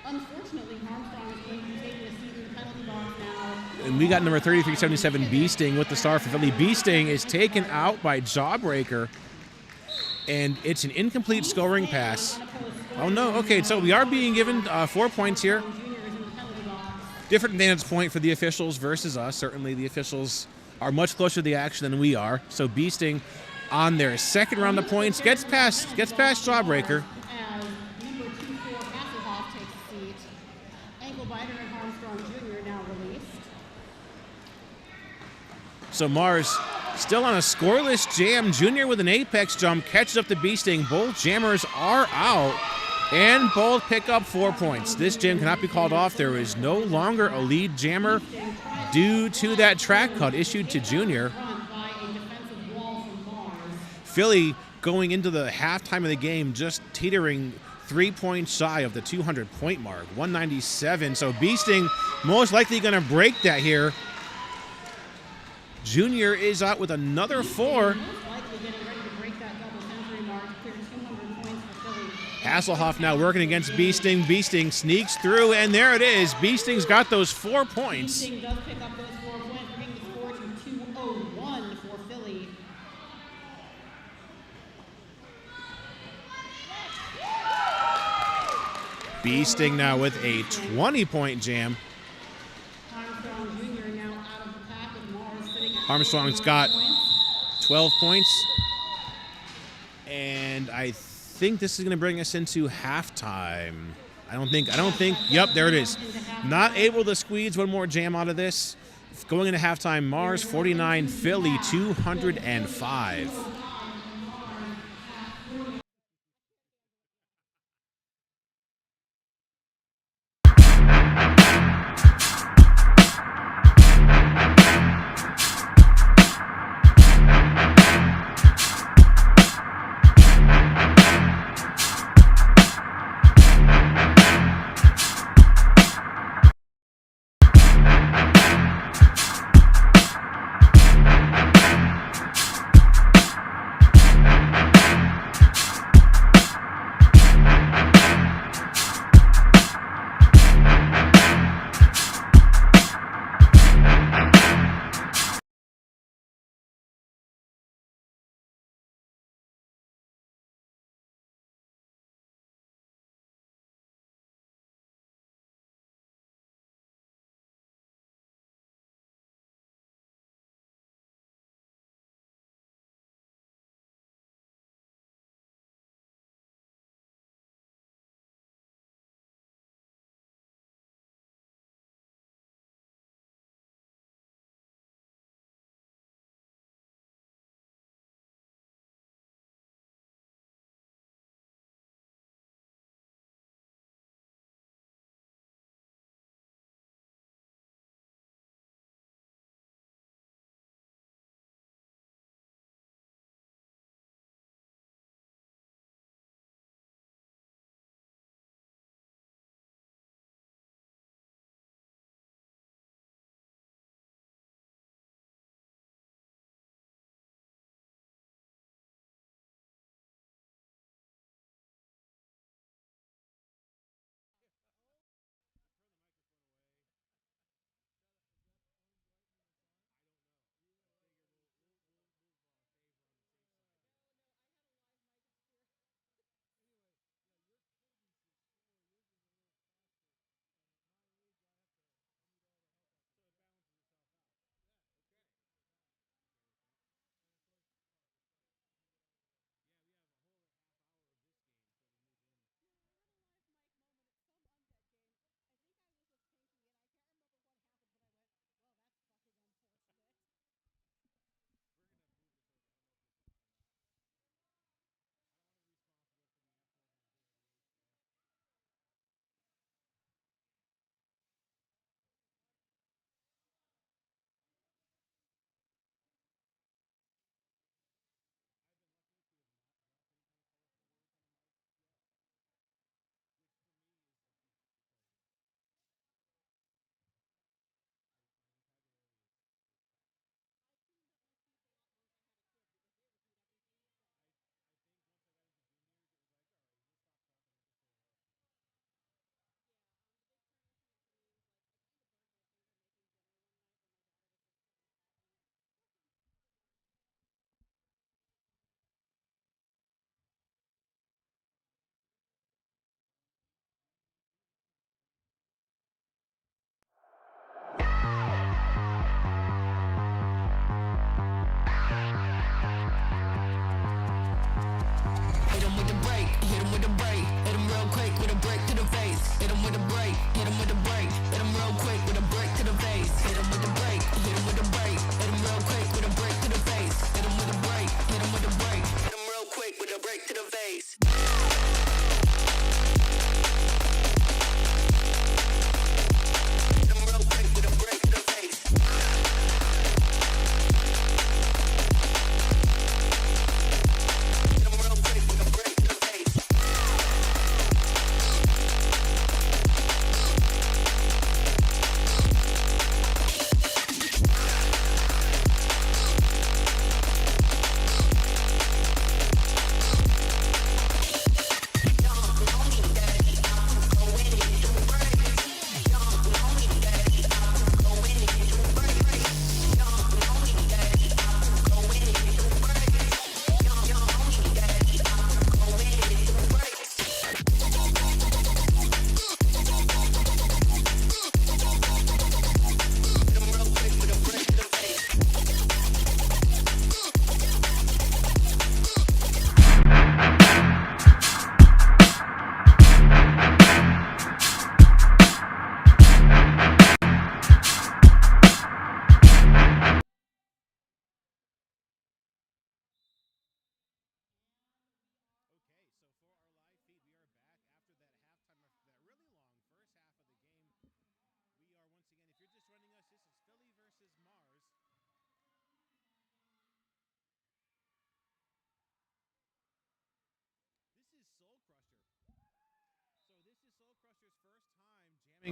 Unfortunately, Armstrong is going to be taking a seat in the penalty box now. And we got number 3377 Beasting with the star for Philly. Beasting is taken out by Jawbreaker. And it's an incomplete scoring pass. Oh no, okay, so we are being given 4 points here. Different vantage point for the officials versus us. Certainly the officials are much closer to the action than we are. So Beasting on their second round of points gets past Jawbreaker. As number 24 Hasselhoff takes a seat. Ankle biter and Armstrong Jr. now released. So Mars still on a scoreless jam. Junior with an apex jump catches up to Beasting. Both jammers are out. And both pick up 4 points. This jam cannot be called off. There is no longer a lead jammer due to that track cut issued to Junior. Philly going into the halftime of the game just teetering 3 points shy of the 200-point mark, 197. So Beasting most likely going to break that here. Junior is out with another 4. Hasselhoff now working against Beasting. Beasting sneaks through, and there it is. Beasting's got those 4 points. Beasting does pick up those 4 points, bringing the score to 201 for Philly. Beasting now with a 20-point jam. Armstrong Jr. now out of the pack with Mars sitting at Armstrong's 9 got points. 12 points. And I think this is going to bring us into halftime. I don't think, yep, there it is. Not able to squeeze one more jam out of this. Going into halftime, Mars 49, Philly 205.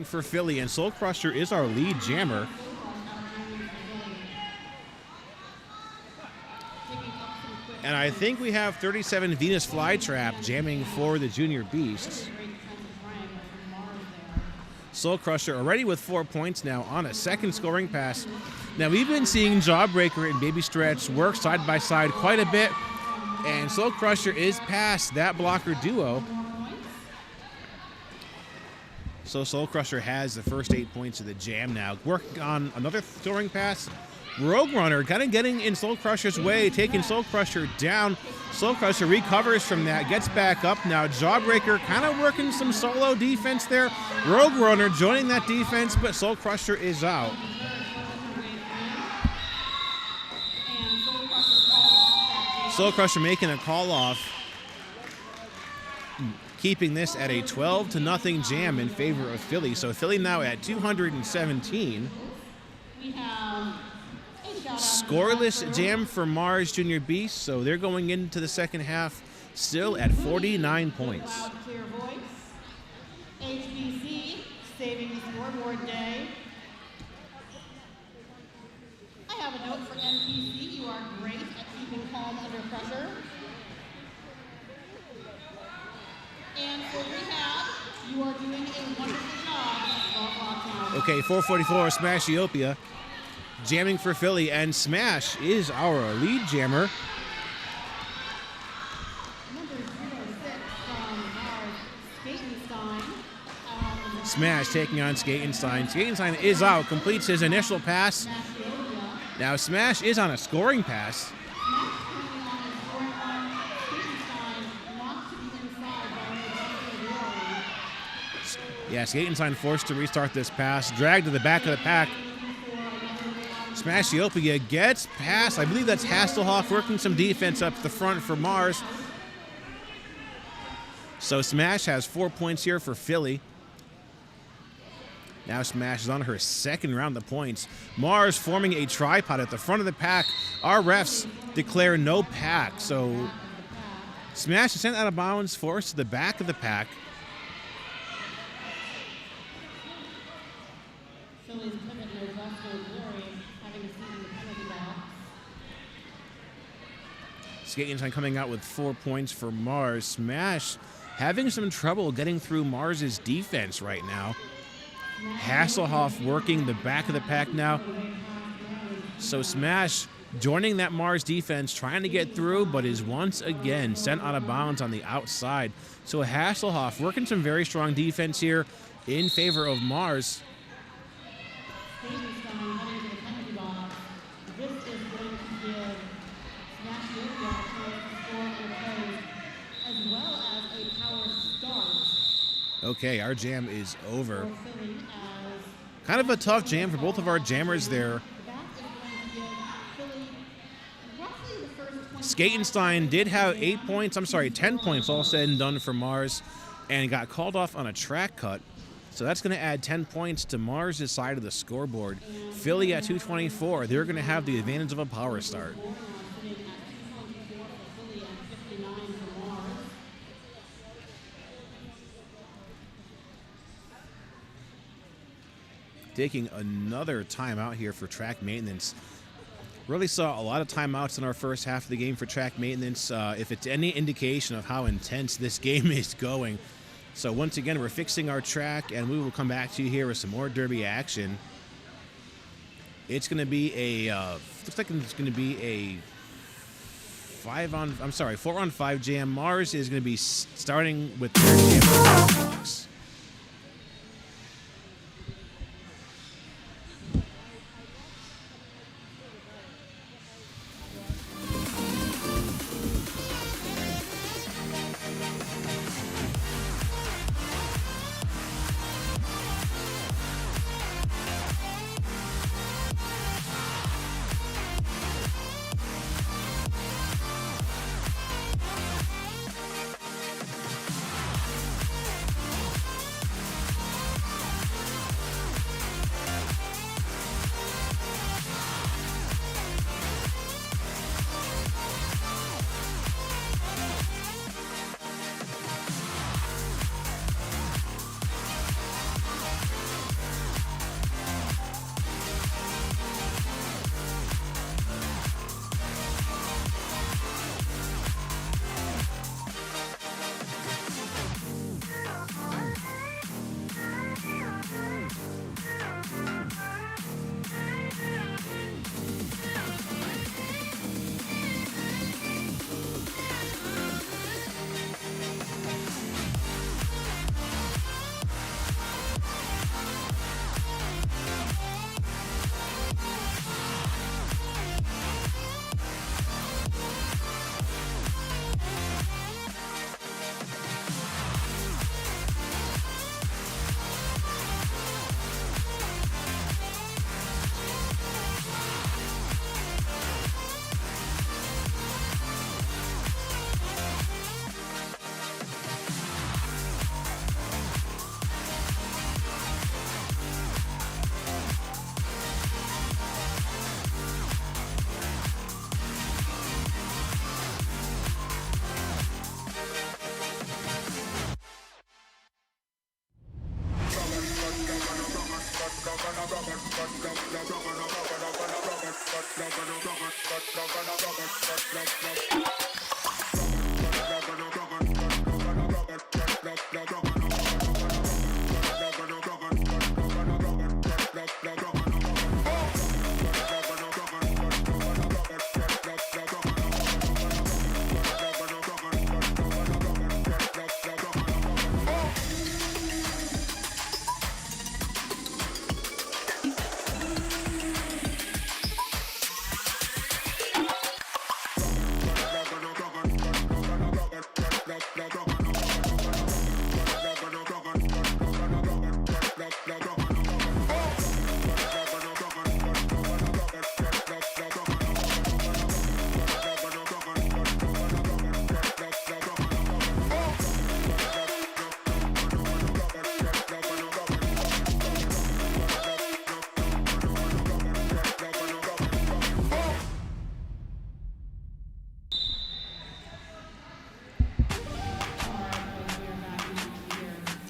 For Philly, and Soul Crusher is our lead jammer. And I think we have 37 Venus Flytrap jamming for the Junior Beasts. Soul Crusher already with 4 points now on a second scoring pass. Now we've been seeing Jawbreaker and Baby Stretch work side by side quite a bit, and Soul Crusher is past that blocker duo. So Soul Crusher has the first 8 points of the jam now. Working on another scoring pass. Rogue Runner kind of getting in Soul Crusher's way, taking Soul Crusher down. Soul Crusher recovers from that, gets back up now. Jawbreaker kind of working some solo defense there. Rogue Runner joining that defense, but Soul Crusher is out. Soul Crusher making a call off, keeping this at a 12-0 jam in favor of Philly. So Philly now at 217. Scoreless jam for Mars Junior Beast, so they're going into the second half still at 49 points. HBC saving the scoreboard day. I have a note for NPC. You are great at keeping calm under pressure. And for rehab, you are doing a wonderful job. Okay, 444 Smashiopia. Jamming for Philly, and Smash is our lead jammer. Smash taking on Skatenstein. Skatenstein is out, completes his initial pass. Now Smash is on a scoring pass. Yeah, Skatenstein forced to restart this pass, dragged to the back of the pack. Smashiopia gets past. I believe that's Hasselhoff working some defense up the front for Mars. So Smash has 4 points here for Philly. Now Smash is on her second round of points. Mars forming a tripod at the front of the pack. Our refs declare no pack. So Smash is sent out of bounds, forced to the back of the pack. Skatenstein coming out with 4 points for Mars. Smash having some trouble getting through Mars's defense right now. Hasselhoff working the back of the pack now. So Smash joining that Mars defense, trying to get through, but is once again sent out of bounds on the outside. So Hasselhoff working some very strong defense here in favor of Mars. Okay, our jam is over. Kind of a tough jam for both of our jammers there. Skatenstein did have 10 points all said and done for Mars, and got called off on a track cut. So that's going to add 10 points to Mars' side of the scoreboard. Philly at 224, they're going to have the advantage of a power start. Taking another timeout here for track maintenance. Really saw a lot of timeouts in our first half of the game for track maintenance. If it's any indication of how intense this game is going. So once again, we're fixing our track, and we will come back to you here with some more derby action. It's going to be a looks like it's going to be a 4-on-5 jam. Mars is going to be starting with their jam box.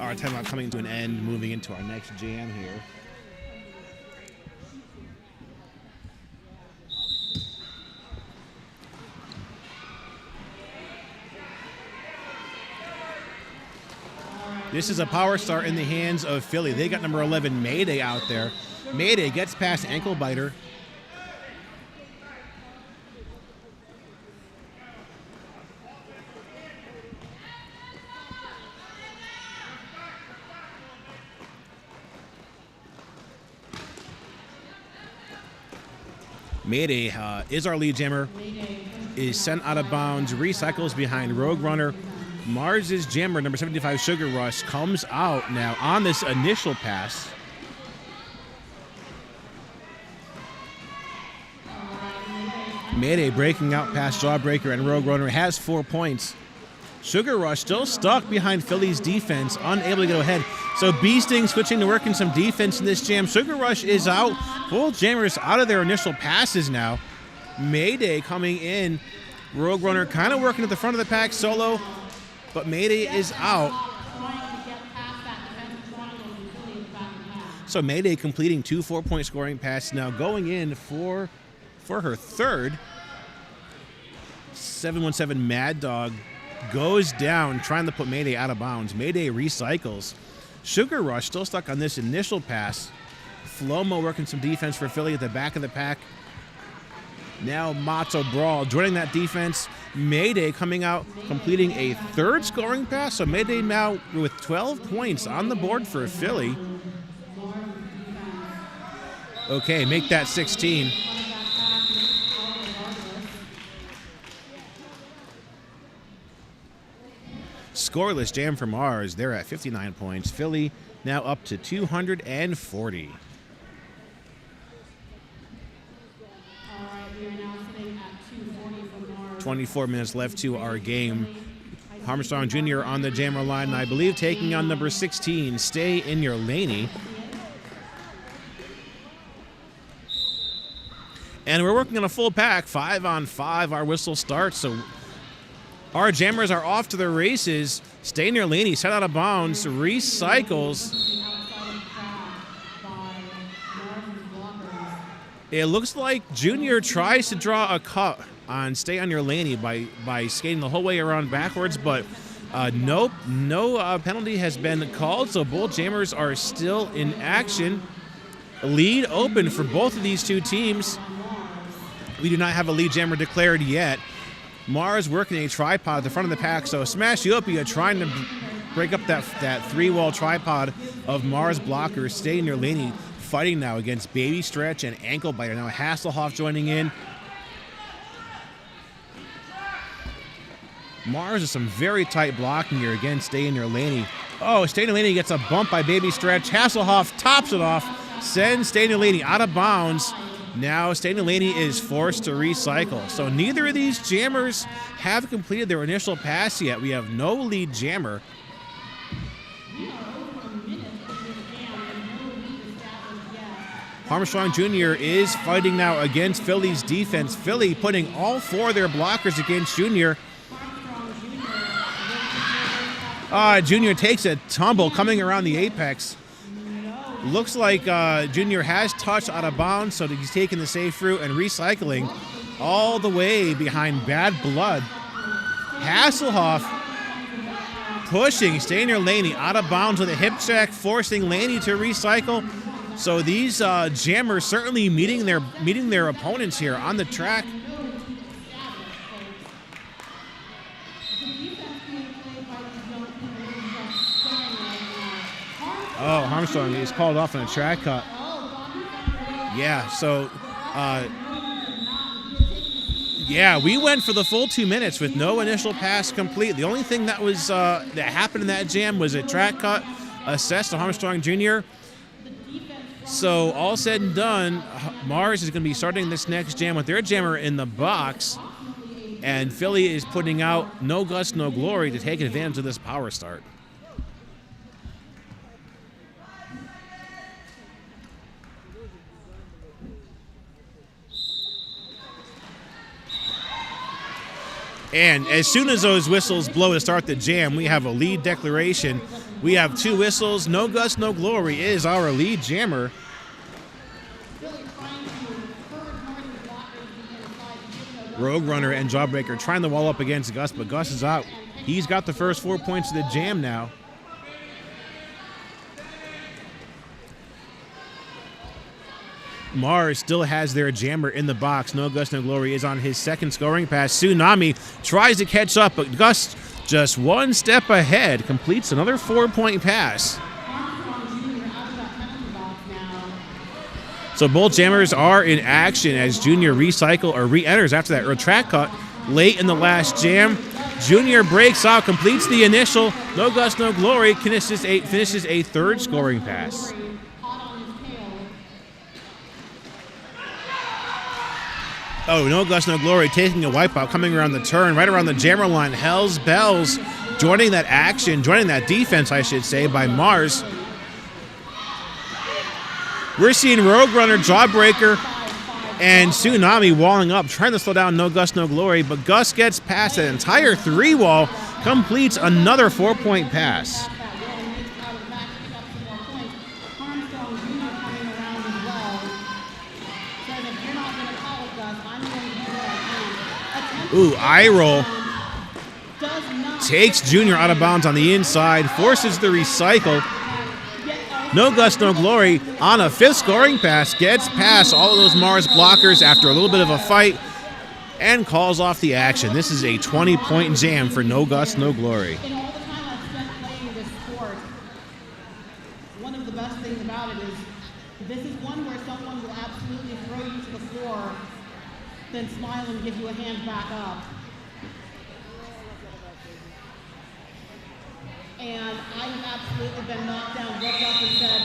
Our timeout coming to an end, moving into our next jam here. This is a power start in the hands of Philly. They got number 11, Mayday, out there. Mayday gets past Ankle Biter. Mayday is our lead jammer, is sent out of bounds, recycles behind Rogue Runner. Mars's jammer, number 75, Sugar Rush, comes out now on this initial pass. Mayday breaking out past Jawbreaker, and Rogue Runner has 4 points. Sugar Rush still stuck behind Philly's defense, unable to go ahead. So Beasting switching to working some defense in this jam. Sugar Rush is out. Both jammers out of their initial passes now. Mayday coming in. Rogue Runner kind of working at the front of the pack solo, but Mayday is out. So Mayday completing 2 4-point scoring passes, now going in for her third. 717 Mad Dog goes down, trying to put Mayday out of bounds. Mayday recycles. Sugar Rush still stuck on this initial pass. Flomo working some defense for Philly at the back of the pack. Now Matzo Brawl joining that defense. Mayday coming out, completing a third scoring pass. So Mayday now with 12 points on the board for Philly. Okay, make that 16. Scoreless jam for Mars. They're at 59 points. Philly now up to 240. 24 minutes left to our game. Armstrong Jr. on the jammer line, and I believe taking on number 16, Stay in Your Laney. And we're working on a full pack, 5-on-5. Our whistle starts, so our jammers are off to the races. Stay in Your Laney, set out of bounds, recycles. It looks like Junior tries to draw a cut on Stay on Your Laney by skating the whole way around backwards, but nope, no penalty has been called, so both jammers are still in action. Lead open for both of these two teams. We do not have a lead jammer declared yet. Mars working a tripod at the front of the pack, so Smashopia trying to break up that three-wall tripod of Mars blockers. Stay in Your Laney fighting now against Baby Stretch and Ankle Biter. Now Hasselhoff joining in. Mars is some very tight blocking here against Stay in Your Laney. Oh, Stay in Your Laney gets a bump by Baby Stretch. Hasselhoff tops it off, sends Stay in Your Laney out of bounds. Now Stay in Your Laney is forced to recycle. So neither of these jammers have completed their initial pass yet. We have no lead jammer. Armstrong Jr. is fighting now against Philly's defense. Philly putting all four of their blockers against Junior. Junior takes a tumble coming around the apex. Looks like Junior has touched out of bounds, so he's taking the safe route and recycling all the way behind Bad Blood. Hasselhoff pushing, staying near Laney, out of bounds with a hip check, forcing Laney to recycle. So these jammers certainly meeting their opponents here on the track. Oh, Armstrong is called off on a track cut. Yeah, so, we went for the full 2 minutes with no initial pass complete. The only thing that was that happened in that jam was a track cut assessed to Armstrong Jr. So all said and done, Mars is going to be starting this next jam with their jammer in the box, and Philly is putting out No Guts, No Glory to take advantage of this power start. And as soon as those whistles blow to start the jam, we have a lead declaration. We have 2 whistles. No Guts, No Glory is our lead jammer. Rogue Runner and Jawbreaker trying to wall up against Gus, but Gus is out. He's got the first 4 points of the jam now. Mars still has their jammer in the box. No Gus, No Glory is on his second scoring pass. Tsunami tries to catch up, but Gus just one step ahead, completes another 4-point pass. So both jammers are in action as Junior re-enters after that track cut late in the last jam. Junior breaks out, completes the initial. No Gus, No Glory finishes a third scoring pass. Oh, No Guts, No Glory taking a wipeout, coming around the turn, right around the jammer line. Hell's Bells joining that action, joining that defense, I should say, by Mars. We're seeing Rogue Runner, Jawbreaker, and Tsunami walling up, trying to slow down No Gus, No Glory, but Gus gets past an entire 3-wall, completes another 4-point pass. Ooh, eye roll. Takes Junior out of bounds on the inside, forces the recycle. No Gus, No Glory on a 5th scoring pass, gets past all of those Mars blockers after a little bit of a fight and calls off the action. This is a 20-point jam for No Gus, No Glory. In all the time I've spent playing this sport, one of the best things about it is this is one where someone will absolutely throw you to the floor, then smile and give you a hand back up. And I have absolutely been knocked down, looked up and said,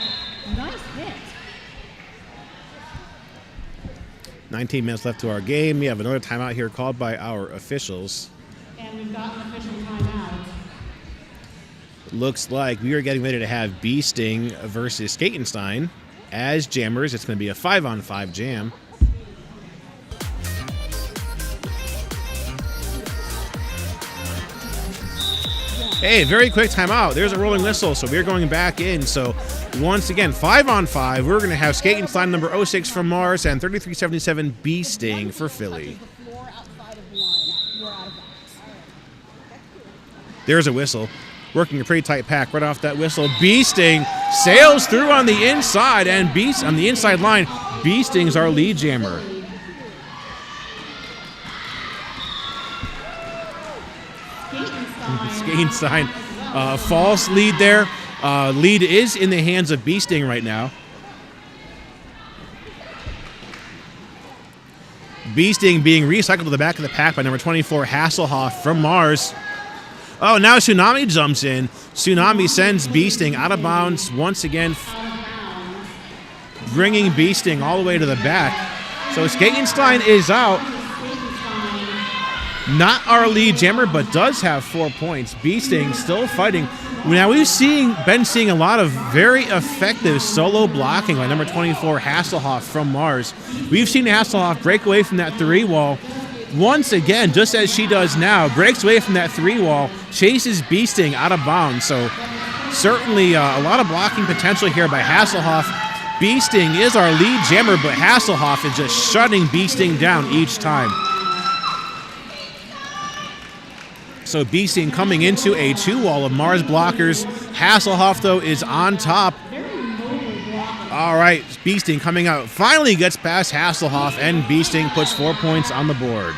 nice hit. 19 minutes left to our game. We have another timeout here called by our officials. And we've got an official timeout. Looks like we are getting ready to have B-Sting versus Skatenstein as jammers. It's going to be a 5-on-5 jam. Hey, very quick timeout. There's a rolling whistle, so we're going back in. So once again, 5-on-5. We're going to have Skatenstein number 06 from Mars and 3377 B-Sting for Philly. There's a whistle. Working a pretty tight pack right off that whistle. B-Sting sails through on the inside, and on the inside line, B-Sting's our lead jammer. Skatenstein, false lead there. Lead is in the hands of B-Sting right now. B-Sting being recycled to the back of the pack by number 24, Hasselhoff from Mars. Oh, now Tsunami jumps in. Tsunami sends B-Sting out of bounds once again, bringing B-Sting all the way to the back. So Skatenstein is out. Not our lead jammer, but does have 4 points. B-Sting still fighting. Now we've been seeing a lot of very effective solo blocking by number 24, Hasselhoff from Mars. We've seen Hasselhoff break away from that 3-wall. Once again, just as she does now, breaks away from that 3-wall, chases B-Sting out of bounds. So Certainly a lot of blocking potential here by Hasselhoff. Beasting is our lead jammer, but Hasselhoff is just shutting Beasting down each time. So Beasting coming into a 2-wall of Mars blockers. Hasselhoff, though, is on top. All right, Beasting coming out. Finally gets past Hasselhoff, and Beasting puts 4 points on the board.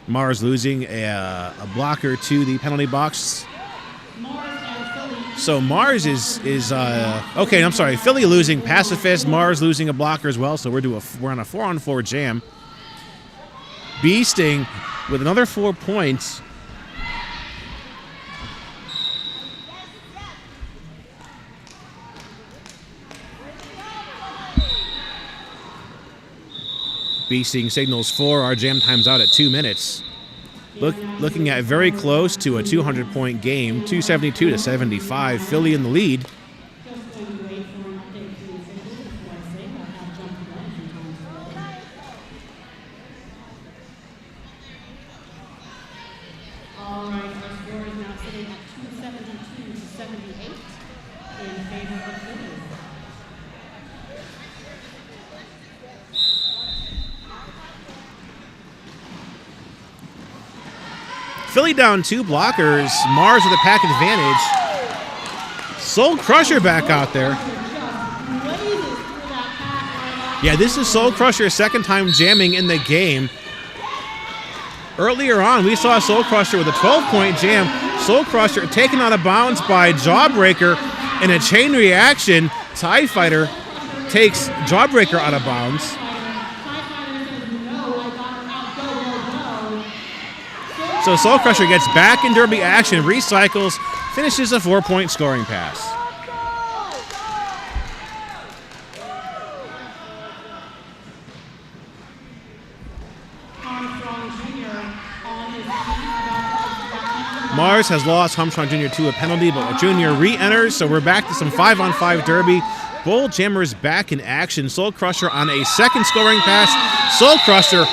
Mars losing a blocker to the penalty box. So Mars is okay. I'm sorry. Philly losing Pacifist. Mars losing a blocker as well. So we're on a 4-on-4 jam. Beasting with another 4 points. Beasting signals 4. Our jam time's out at 2 minutes. Looking at very close to a 200-point game, 272 to 75. Philly in the lead. All right, our score is now sitting at 272 to 78 in favor of Philly. Philly down 2 blockers. Mars with a pack advantage. Soul Crusher back out there. Yeah, this is Soul Crusher's second time jamming in the game. Earlier on, we saw Soul Crusher with a 12-point jam. Soul Crusher taken out of bounds by Jawbreaker in a chain reaction. TIE Fighter takes Jawbreaker out of bounds. So Soul Crusher gets back in derby action, recycles, finishes a 4-point scoring pass. Mars has lost Armstrong Jr. to a penalty, but Jr. re-enters, so we're back to some 5-on-5 derby. Bull Jammers back in action. Soul Crusher on a second scoring pass. Soul Crusher,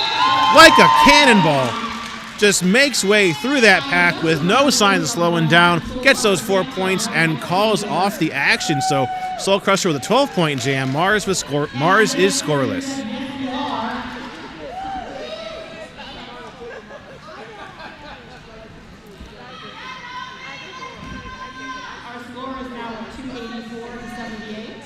like a cannonball, just makes way through that pack with no signs of slowing down, gets those 4 points, and calls off the action. So Soul Crusher with a 12-point jam. Mars is scoreless. Our score is now at 284 to 78.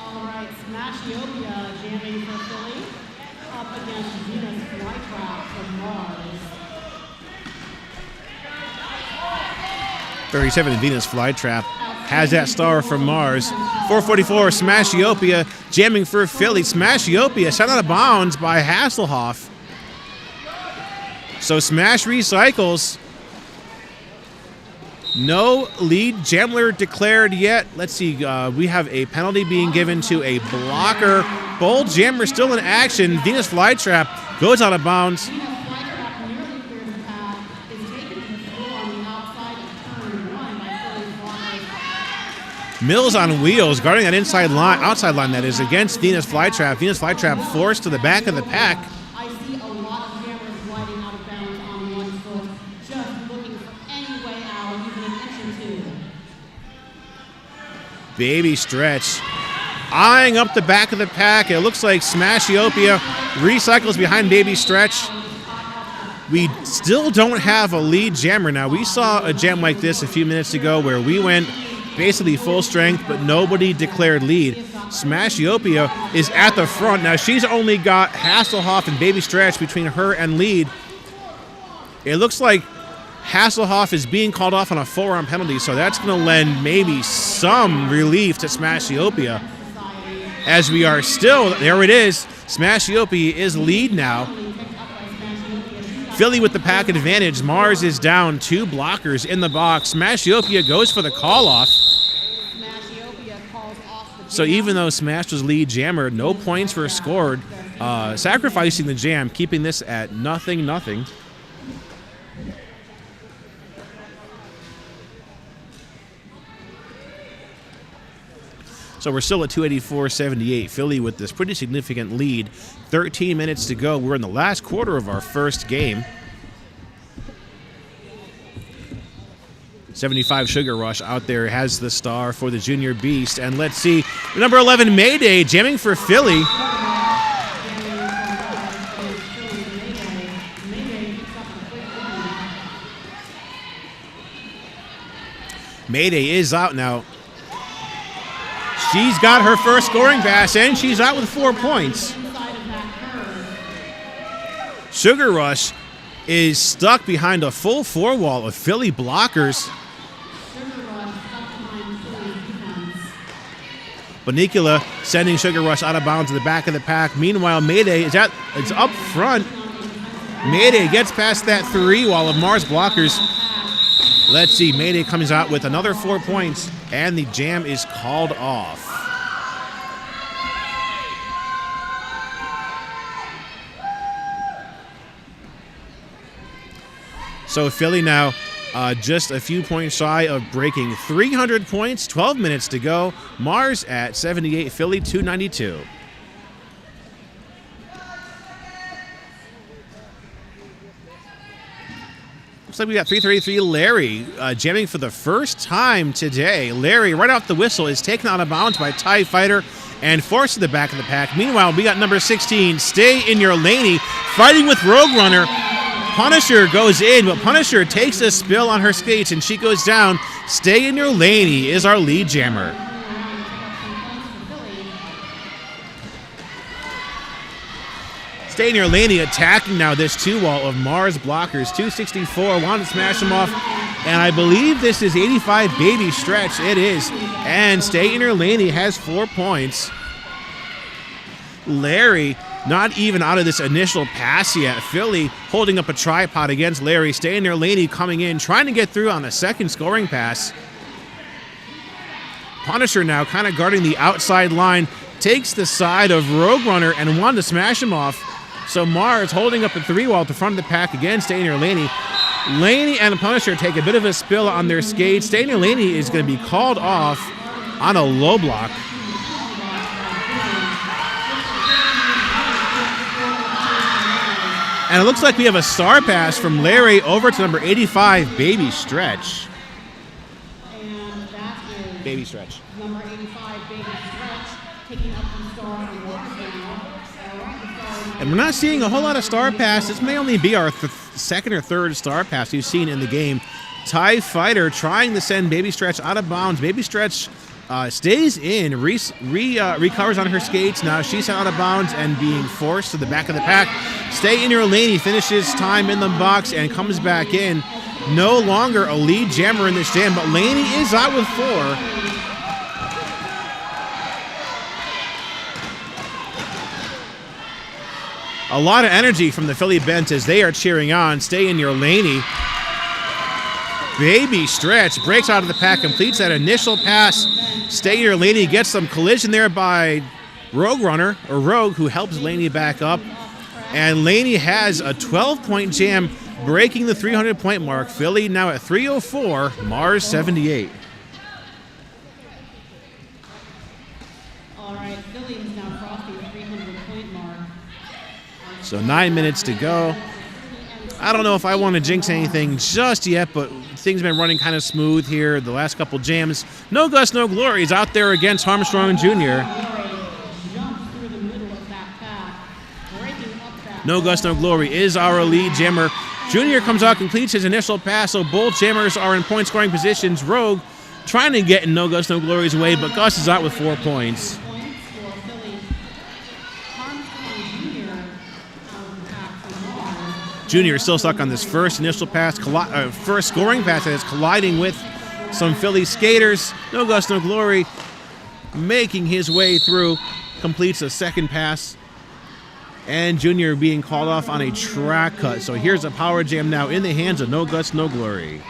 All right, Smashiopia jamming for Philly up against Venus Flytrap from Mars. 37 Venus Flytrap has that star from Mars. 444 Smashiopia jamming for Philly. Smashiopia shot out of bounds by Hasselhoff. So Smash recycles. No lead jammer declared yet. Let's see. We have a penalty being given to a blocker. Bull Jammer still in action. Venus Flytrap goes out of bounds. Venus Flytrap nearly clears the path, is taken to the floor on the outside of turn 1 by Philly's blockers. Mills on wheels, guarding that outside line that is against Venus Flytrap. Venus Flytrap forced to the back of the pack. I see a lot of jammers gliding out of bounds on one foot, just looking for any way out, even an inch or two. Baby Stretch eyeing up the back of the pack. It looks like Smashiopia recycles behind Baby Stretch. We still don't have a lead jammer now. We saw a jam like this a few minutes ago where we went basically full strength, but nobody declared lead. Smashiopia is at the front. Now she's only got Hasselhoff and Baby Stretch between her and lead. It looks like Hasselhoff is being called off on a 4-round penalty, so that's going to lend maybe some relief to Smashiopia. As we are still, there it is, Smashiopia is lead now. Philly with the pack advantage. Mars is down 2 blockers in the box. Smashiopia goes for the call-off. So even though Smash was lead jammer, no points were scored. Sacrificing the jam, keeping this at 0-0. So we're still at 284-78. Philly with this pretty significant lead. 13 minutes to go. We're in the last quarter of our first game. 75 Sugar Rush out there has the star for the Junior Beast. And let's see, number 11 Mayday jamming for Philly. Mayday is out now. She's got her first scoring pass, and she's out with 4 points. Sugar Rush is stuck behind a full 4 wall of Philly blockers. Bonicula sending Sugar Rush out of bounds to the back of the pack. Meanwhile, Mayday is up front. Mayday gets past that 3 wall of Mars blockers. Let's see, Mayday comes out with another 4 points, and the jam is called off. So Philly now just a few points shy of breaking 300 points, 12 minutes to go. Mars at 78, Philly 292. Looks like we got 333 Larry jamming for the first time today. Larry, right off the whistle, is taken out of bounds by TIE Fighter and forced to the back of the pack. Meanwhile, we got number 16, Stay in Your Laney, fighting with Rogue Runner. Punisher goes in, but Punisher takes a spill on her skates and she goes down. Stay in Your Laney is our lead jammer. Stay in Your Laney attacking now this 2 wall of Mars blockers. 264, wanted to smash them off. And I believe this is 85 Baby Stretch. It is. And Stay in Your Laney has 4 points. Larry not even out of this initial pass yet. Philly holding up a tripod against Larry. Stay in Your Laney coming in, trying to get through on a second scoring pass. Punisher now kind of guarding the outside line. Takes the side of Rogue Runner and wanted to smash him off. So Mars holding up the 3 wall at the front of the pack again. Stay in Your Laney. Laney and Punisher take a bit of a spill on their skates. Stay in Your Laney is going to be called off on a low block. And it looks like we have a star pass from Larry over to number 85, Baby Stretch. And that is Baby Stretch. number 85, Baby Stretch, taking up the star from Mars now. And we're not seeing a whole lot of star pass. This may only be our second or third star pass we've seen in the game. TIE Fighter trying to send Baby Stretch out of bounds. Baby Stretch stays in, recovers on her skates. Now she's sent out of bounds and being forced to the back of the pack. Stay in Your Laney finishes time in the box and comes back in. No longer a lead jammer in this jam, but Laney is out with 4. A lot of energy from the Philly bench as they are cheering on. Stay in Your Laney. Baby Stretch breaks out of the pack, completes that initial pass. Stay in Your Laney gets some collision there by Rogue Runner, or Rogue, who helps Laney back up. And Laney has a 12-point jam, breaking the 300-point mark. Philly now at 304, Mars 78. All right, Philly is now crossing the 300-point mark. So 9 minutes to go. I don't know if I want to jinx anything just yet, but things have been running kind of smooth here the last couple jams. No Gus, No Glory is out there against Armstrong Jr. No Gus, No Glory is our lead jammer. Junior comes out, completes his initial pass, so both jammers are in point scoring positions. Rogue trying to get in No Gus, No Glory's way, but Gus is out with 4 points. Junior is still stuck on this first initial pass, first scoring pass that is colliding with some Philly skaters. No Gus, No Glory making his way through, completes a second pass. And Junior being called off on a track cut. So here's a power jam now in the hands of No Gus, No Glory.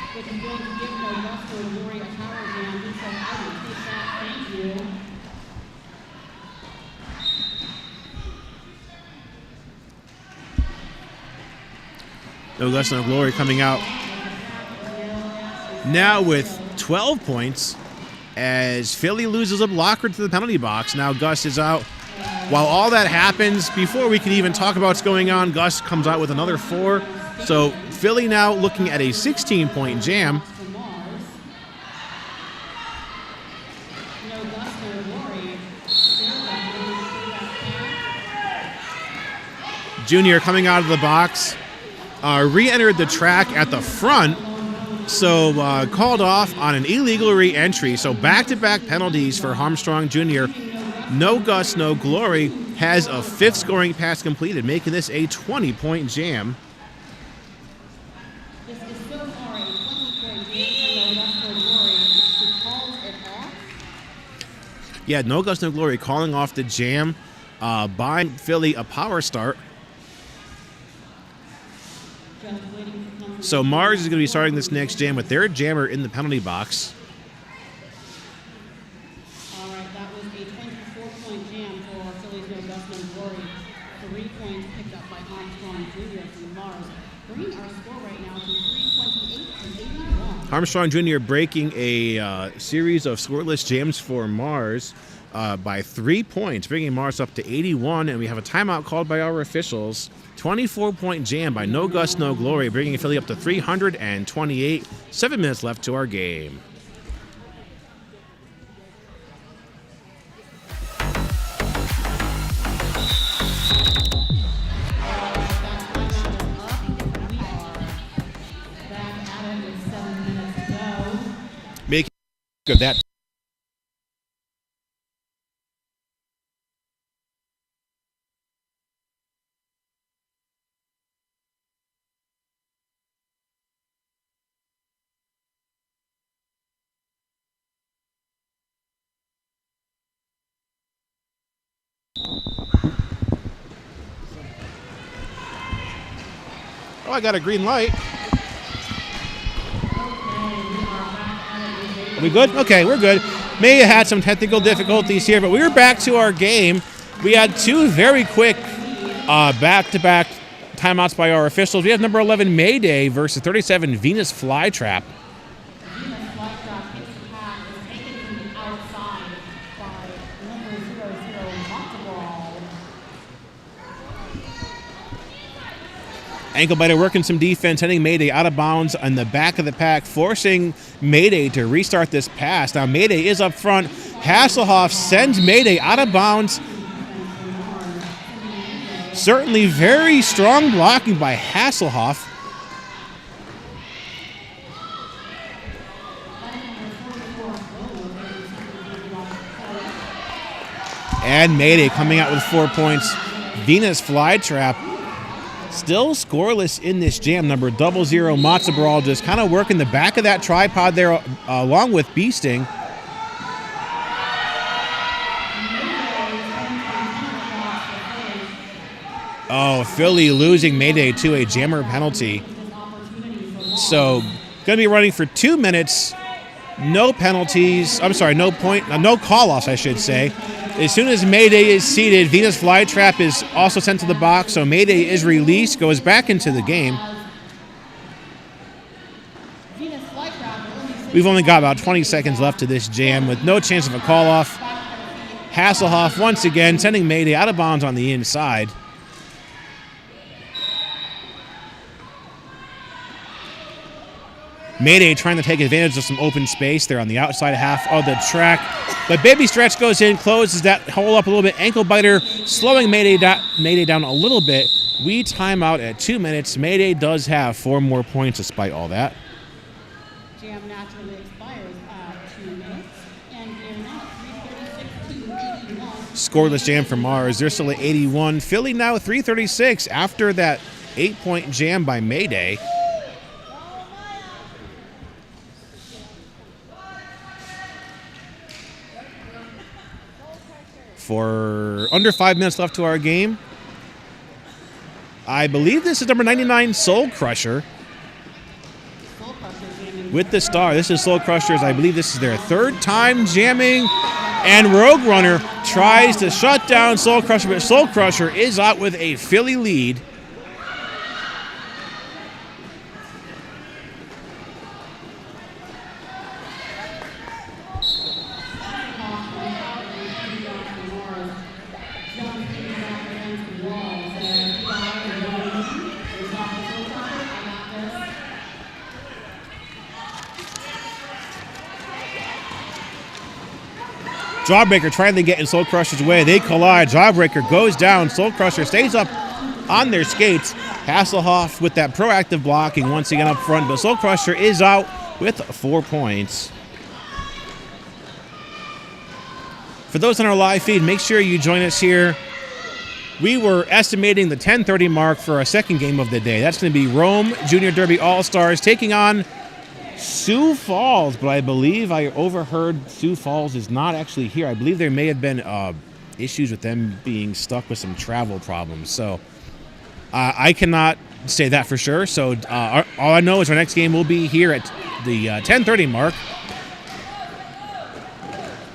No Gus, No Glory coming out now with 12 points. as Philly loses a blocker to the penalty box. Now Gus is out. While all that happens, before we can even talk about what's going on, Gus comes out with another 4. So Philly now looking at a 16-point jam. Junior coming out of the box, re-entered the track at the front, so called off on an illegal re-entry. So back-to-back penalties for Armstrong Jr. No Gus, no glory, has a 5th scoring pass completed, making this a 20-point jam. This is so far a 20-point game for No Gus, No Glory, who calls it off. Yeah, No Gus, No glory calling off the jam, buying Philly a power start. So Mars is going to be starting this next jam with their jammer in the penalty box. All right, that was a 24-point jam for Philly's No Gus, No Glory. 3 points picked up by Armstrong Jr. from Mars, bringing our score right now to 328-81. Armstrong Jr. breaking a series of scoreless jams for Mars by 3 points, bringing Mars up to 81, and we have a timeout called by our officials. 24-point jam by No Gus, No Glory, bringing Philly up to 328. 7 minutes left to our game. Make of that. Oh, I got a green light. Are we good? Okay, we're good. May have had some technical difficulties here, but we were back to our game. We had 2 very quick back-to-back timeouts by our officials. We have number 11 Mayday versus 37 Venus Flytrap. Venus Flytrap hits the pass and is taken from the outside by number 00 Brawl. Ankle biter working some defense, sending Mayday out of bounds on the back of the pack, forcing Mayday to restart this pass. Now Mayday is up front. Hasselhoff sends Mayday out of bounds. Certainly very strong blocking by Hasselhoff. And Mayday coming out with 4 points. Venus Flytrap still scoreless in this jam. Number 00 Matzo Brawl just kind of working the back of that tripod there along with Beasting. Oh, Philly losing Mayday to a jammer penalty. So going to be running for 2 minutes. No penalties. I'm sorry, no call-offs, I should say. As soon as Mayday is seated, Venus Flytrap is also sent to the box, so Mayday is released, goes back into the game. We've only got about 20 seconds left to this jam with no chance of a call-off. Hasselhoff once again sending Mayday out of bounds on the inside. Mayday trying to take advantage of some open space there on the outside half of the track. But Baby Stretch goes in, closes that hole up a little bit. Ankle biter slowing Mayday down a little bit. We time out at 2 minutes. Mayday does have 4 more points despite all that. Jam naturally expires at 2 minutes. And we're now at 336 to 81. Scoreless jam for Mars. They're still at 81. Philly now 336 after that 8-point jam by Mayday. For under 5 minutes left to our game. I believe this is number 99, Soul Crusher. With the star. This is Soul Crushers. I believe this is their 3rd time jamming. And Rogue Runner tries to shut down Soul Crusher, but Soul Crusher is out with a Philly lead. Jawbreaker trying to get in Soul Crusher's way. They collide. Jawbreaker goes down. Soul Crusher stays up on their skates. Hasselhoff with that proactive blocking once again up front, but Soul Crusher is out with 4 points. For those on our live feed, make sure you join us here. We were estimating the 10:30 mark for our second game of the day. That's going to be Rome Junior Derby All-Stars taking on Sioux Falls, but I believe I overheard Sioux Falls is not actually here. I believe there may have been issues with them being stuck with some travel problems. So I cannot say that for sure. So all I know is our next game will be here at the 10:30 mark.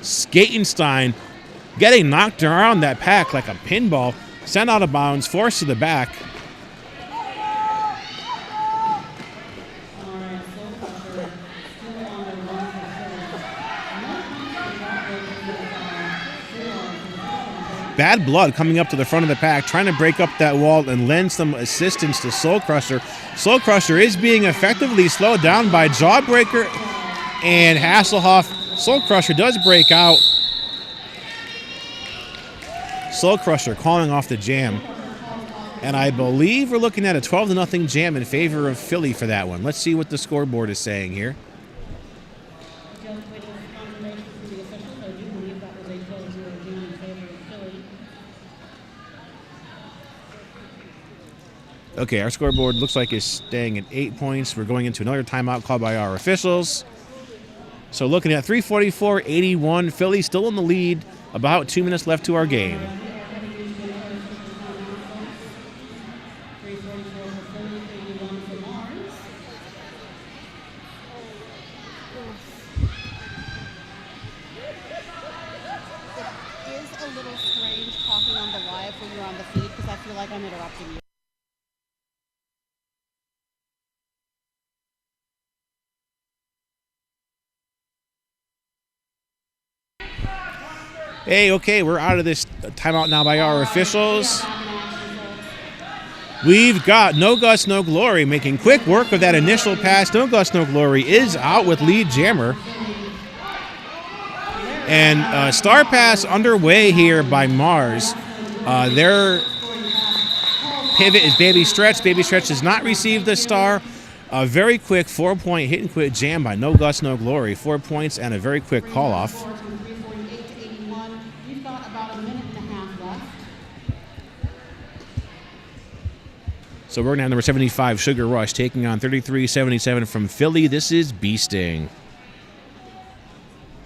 Skatenstein getting knocked around that pack like a pinball, sent out of bounds, forced to the back. Bad Blood coming up to the front of the pack, trying to break up that wall and lend some assistance to Soul Crusher. Soul Crusher is being effectively slowed down by Jawbreaker and Hasselhoff. Soul Crusher does break out. Soul Crusher calling off the jam. And I believe we're looking at a 12-0 jam in favor of Philly for that one. Let's see what the scoreboard is saying here. Okay, our scoreboard looks like it's staying at 8 points. We're going into another timeout called by our officials. So looking at 3:44-81, Philly still in the lead. About 2 minutes left to our game. It is a little strange talking on the live when you're on the feed because I feel like I'm interrupting you. Hey, okay, we're out of this timeout now by our officials. We've got No Guts, No Glory making quick work of that initial pass. No Guts, No Glory is out with lead jammer. And star pass underway here by Mars. Their pivot is Baby Stretch. Baby Stretch does not receive the star. A very quick 4-point hit and quit jam by No Guts, No Glory. 4 points and a very quick call-off. So we're going to have number 75, Sugar Rush, taking on 33-77 from Philly. This is Bee Sting.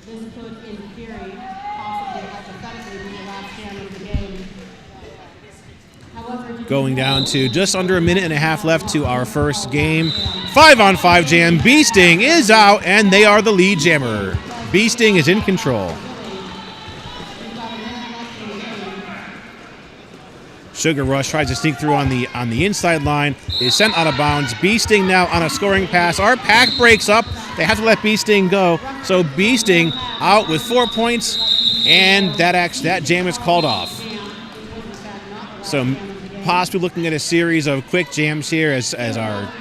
This could, in theory, possibly hypothetically be the last jam of the game. However, Going down to just under a minute and a half left to our first game. 5-on-5 jam. Bee Sting is out, and they are the lead jammer. Bee Sting is in control. Sugar Rush tries to sneak through on the inside line, is sent out of bounds. Bee Sting now on a scoring pass. Our pack breaks up. They have to let Bee Sting go. So Bee Sting out with 4 points, and that jam is called off. So possibly looking at a series of quick jams here as our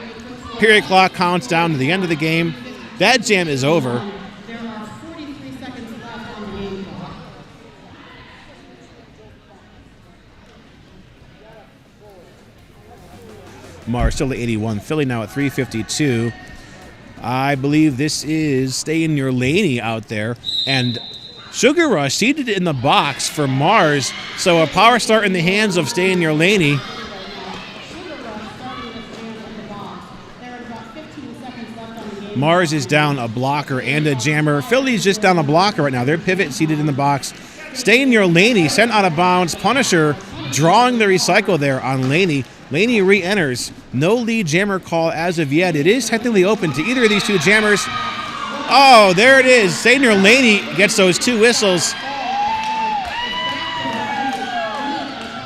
period clock counts down to the end of the game. That jam is over. there are 43 seconds left on the game clock. Mars still at 81. Philly now at 352. I believe this is Stay in Your Laney out there. And Sugar Rush seated in the box for Mars. So a power start in the hands of Stay in Your Laney. Mars is down a blocker and a jammer. Philly's just down a blocker right now. Their pivot seated in the box. Stay in Your Laney sent out of bounds. Punisher drawing the recycle there on Laney. Laney re-enters. No lead jammer call as of yet. It is technically open to either of these two jammers. Oh, there it is. Stay in Your Laney gets those two whistles.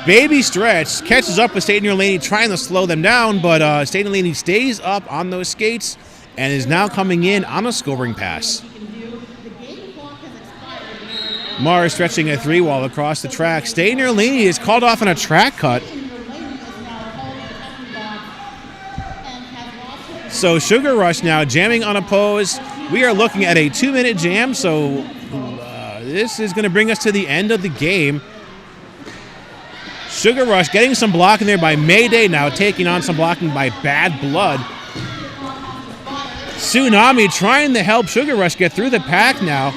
Baby Stretch catches up with Stay in Your Laney, trying to slow them down, but Stay in Your Laney stays up on those skates and is now coming in on a scoring pass. Mars stretching a 3-wall across the track. Stay in Your Laney is called off on a track cut. So Sugar Rush now jamming unopposed. We are looking at a 2-minute jam, so this is going to bring us to the end of the game. Sugar Rush getting some blocking there by Mayday, now taking on some blocking by Bad Blood. Tsunami trying to help Sugar Rush get through the pack now.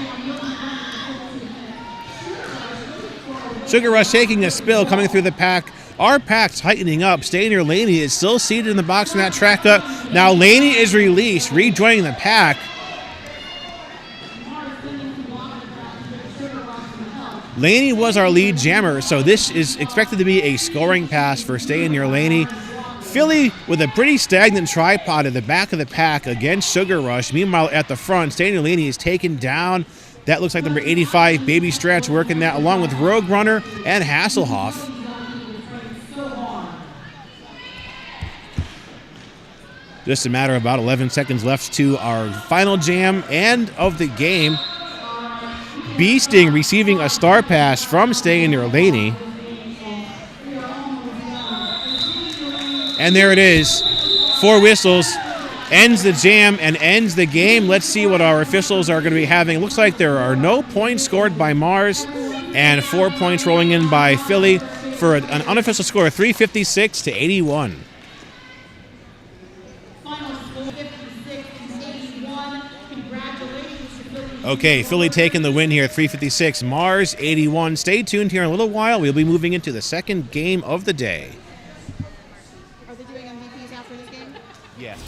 Sugar Rush taking a spill, coming through the pack. Our pack tightening up. Stay in your Laney is still seated in the box from that track up. Now Laney is released, rejoining the pack. Laney was our lead jammer, so this is expected to be a scoring pass for Stay in your Laney. Philly with a pretty stagnant tripod at the back of the pack against Sugar Rush. Meanwhile, at the front, Stay in your Laney is taken down. That looks like number 85, Baby Stretch, working that along with Rogue Runner and Hasselhoff. Just a matter of about 11 seconds left to our final jam and of the game. Beasting receiving a star pass from Stay in Your Laney. And there it is. 4 whistles. Ends the jam and ends the game. Let's see what our officials are going to be having. It looks like there are no points scored by Mars and 4 points rolling in by Philly for an unofficial score of 356 to 81. Okay, Philly taking the win here, 356. Mars, 81. Stay tuned here in a little while. We'll be moving into the second game of the day. Are they doing MVPs after this game? Yes.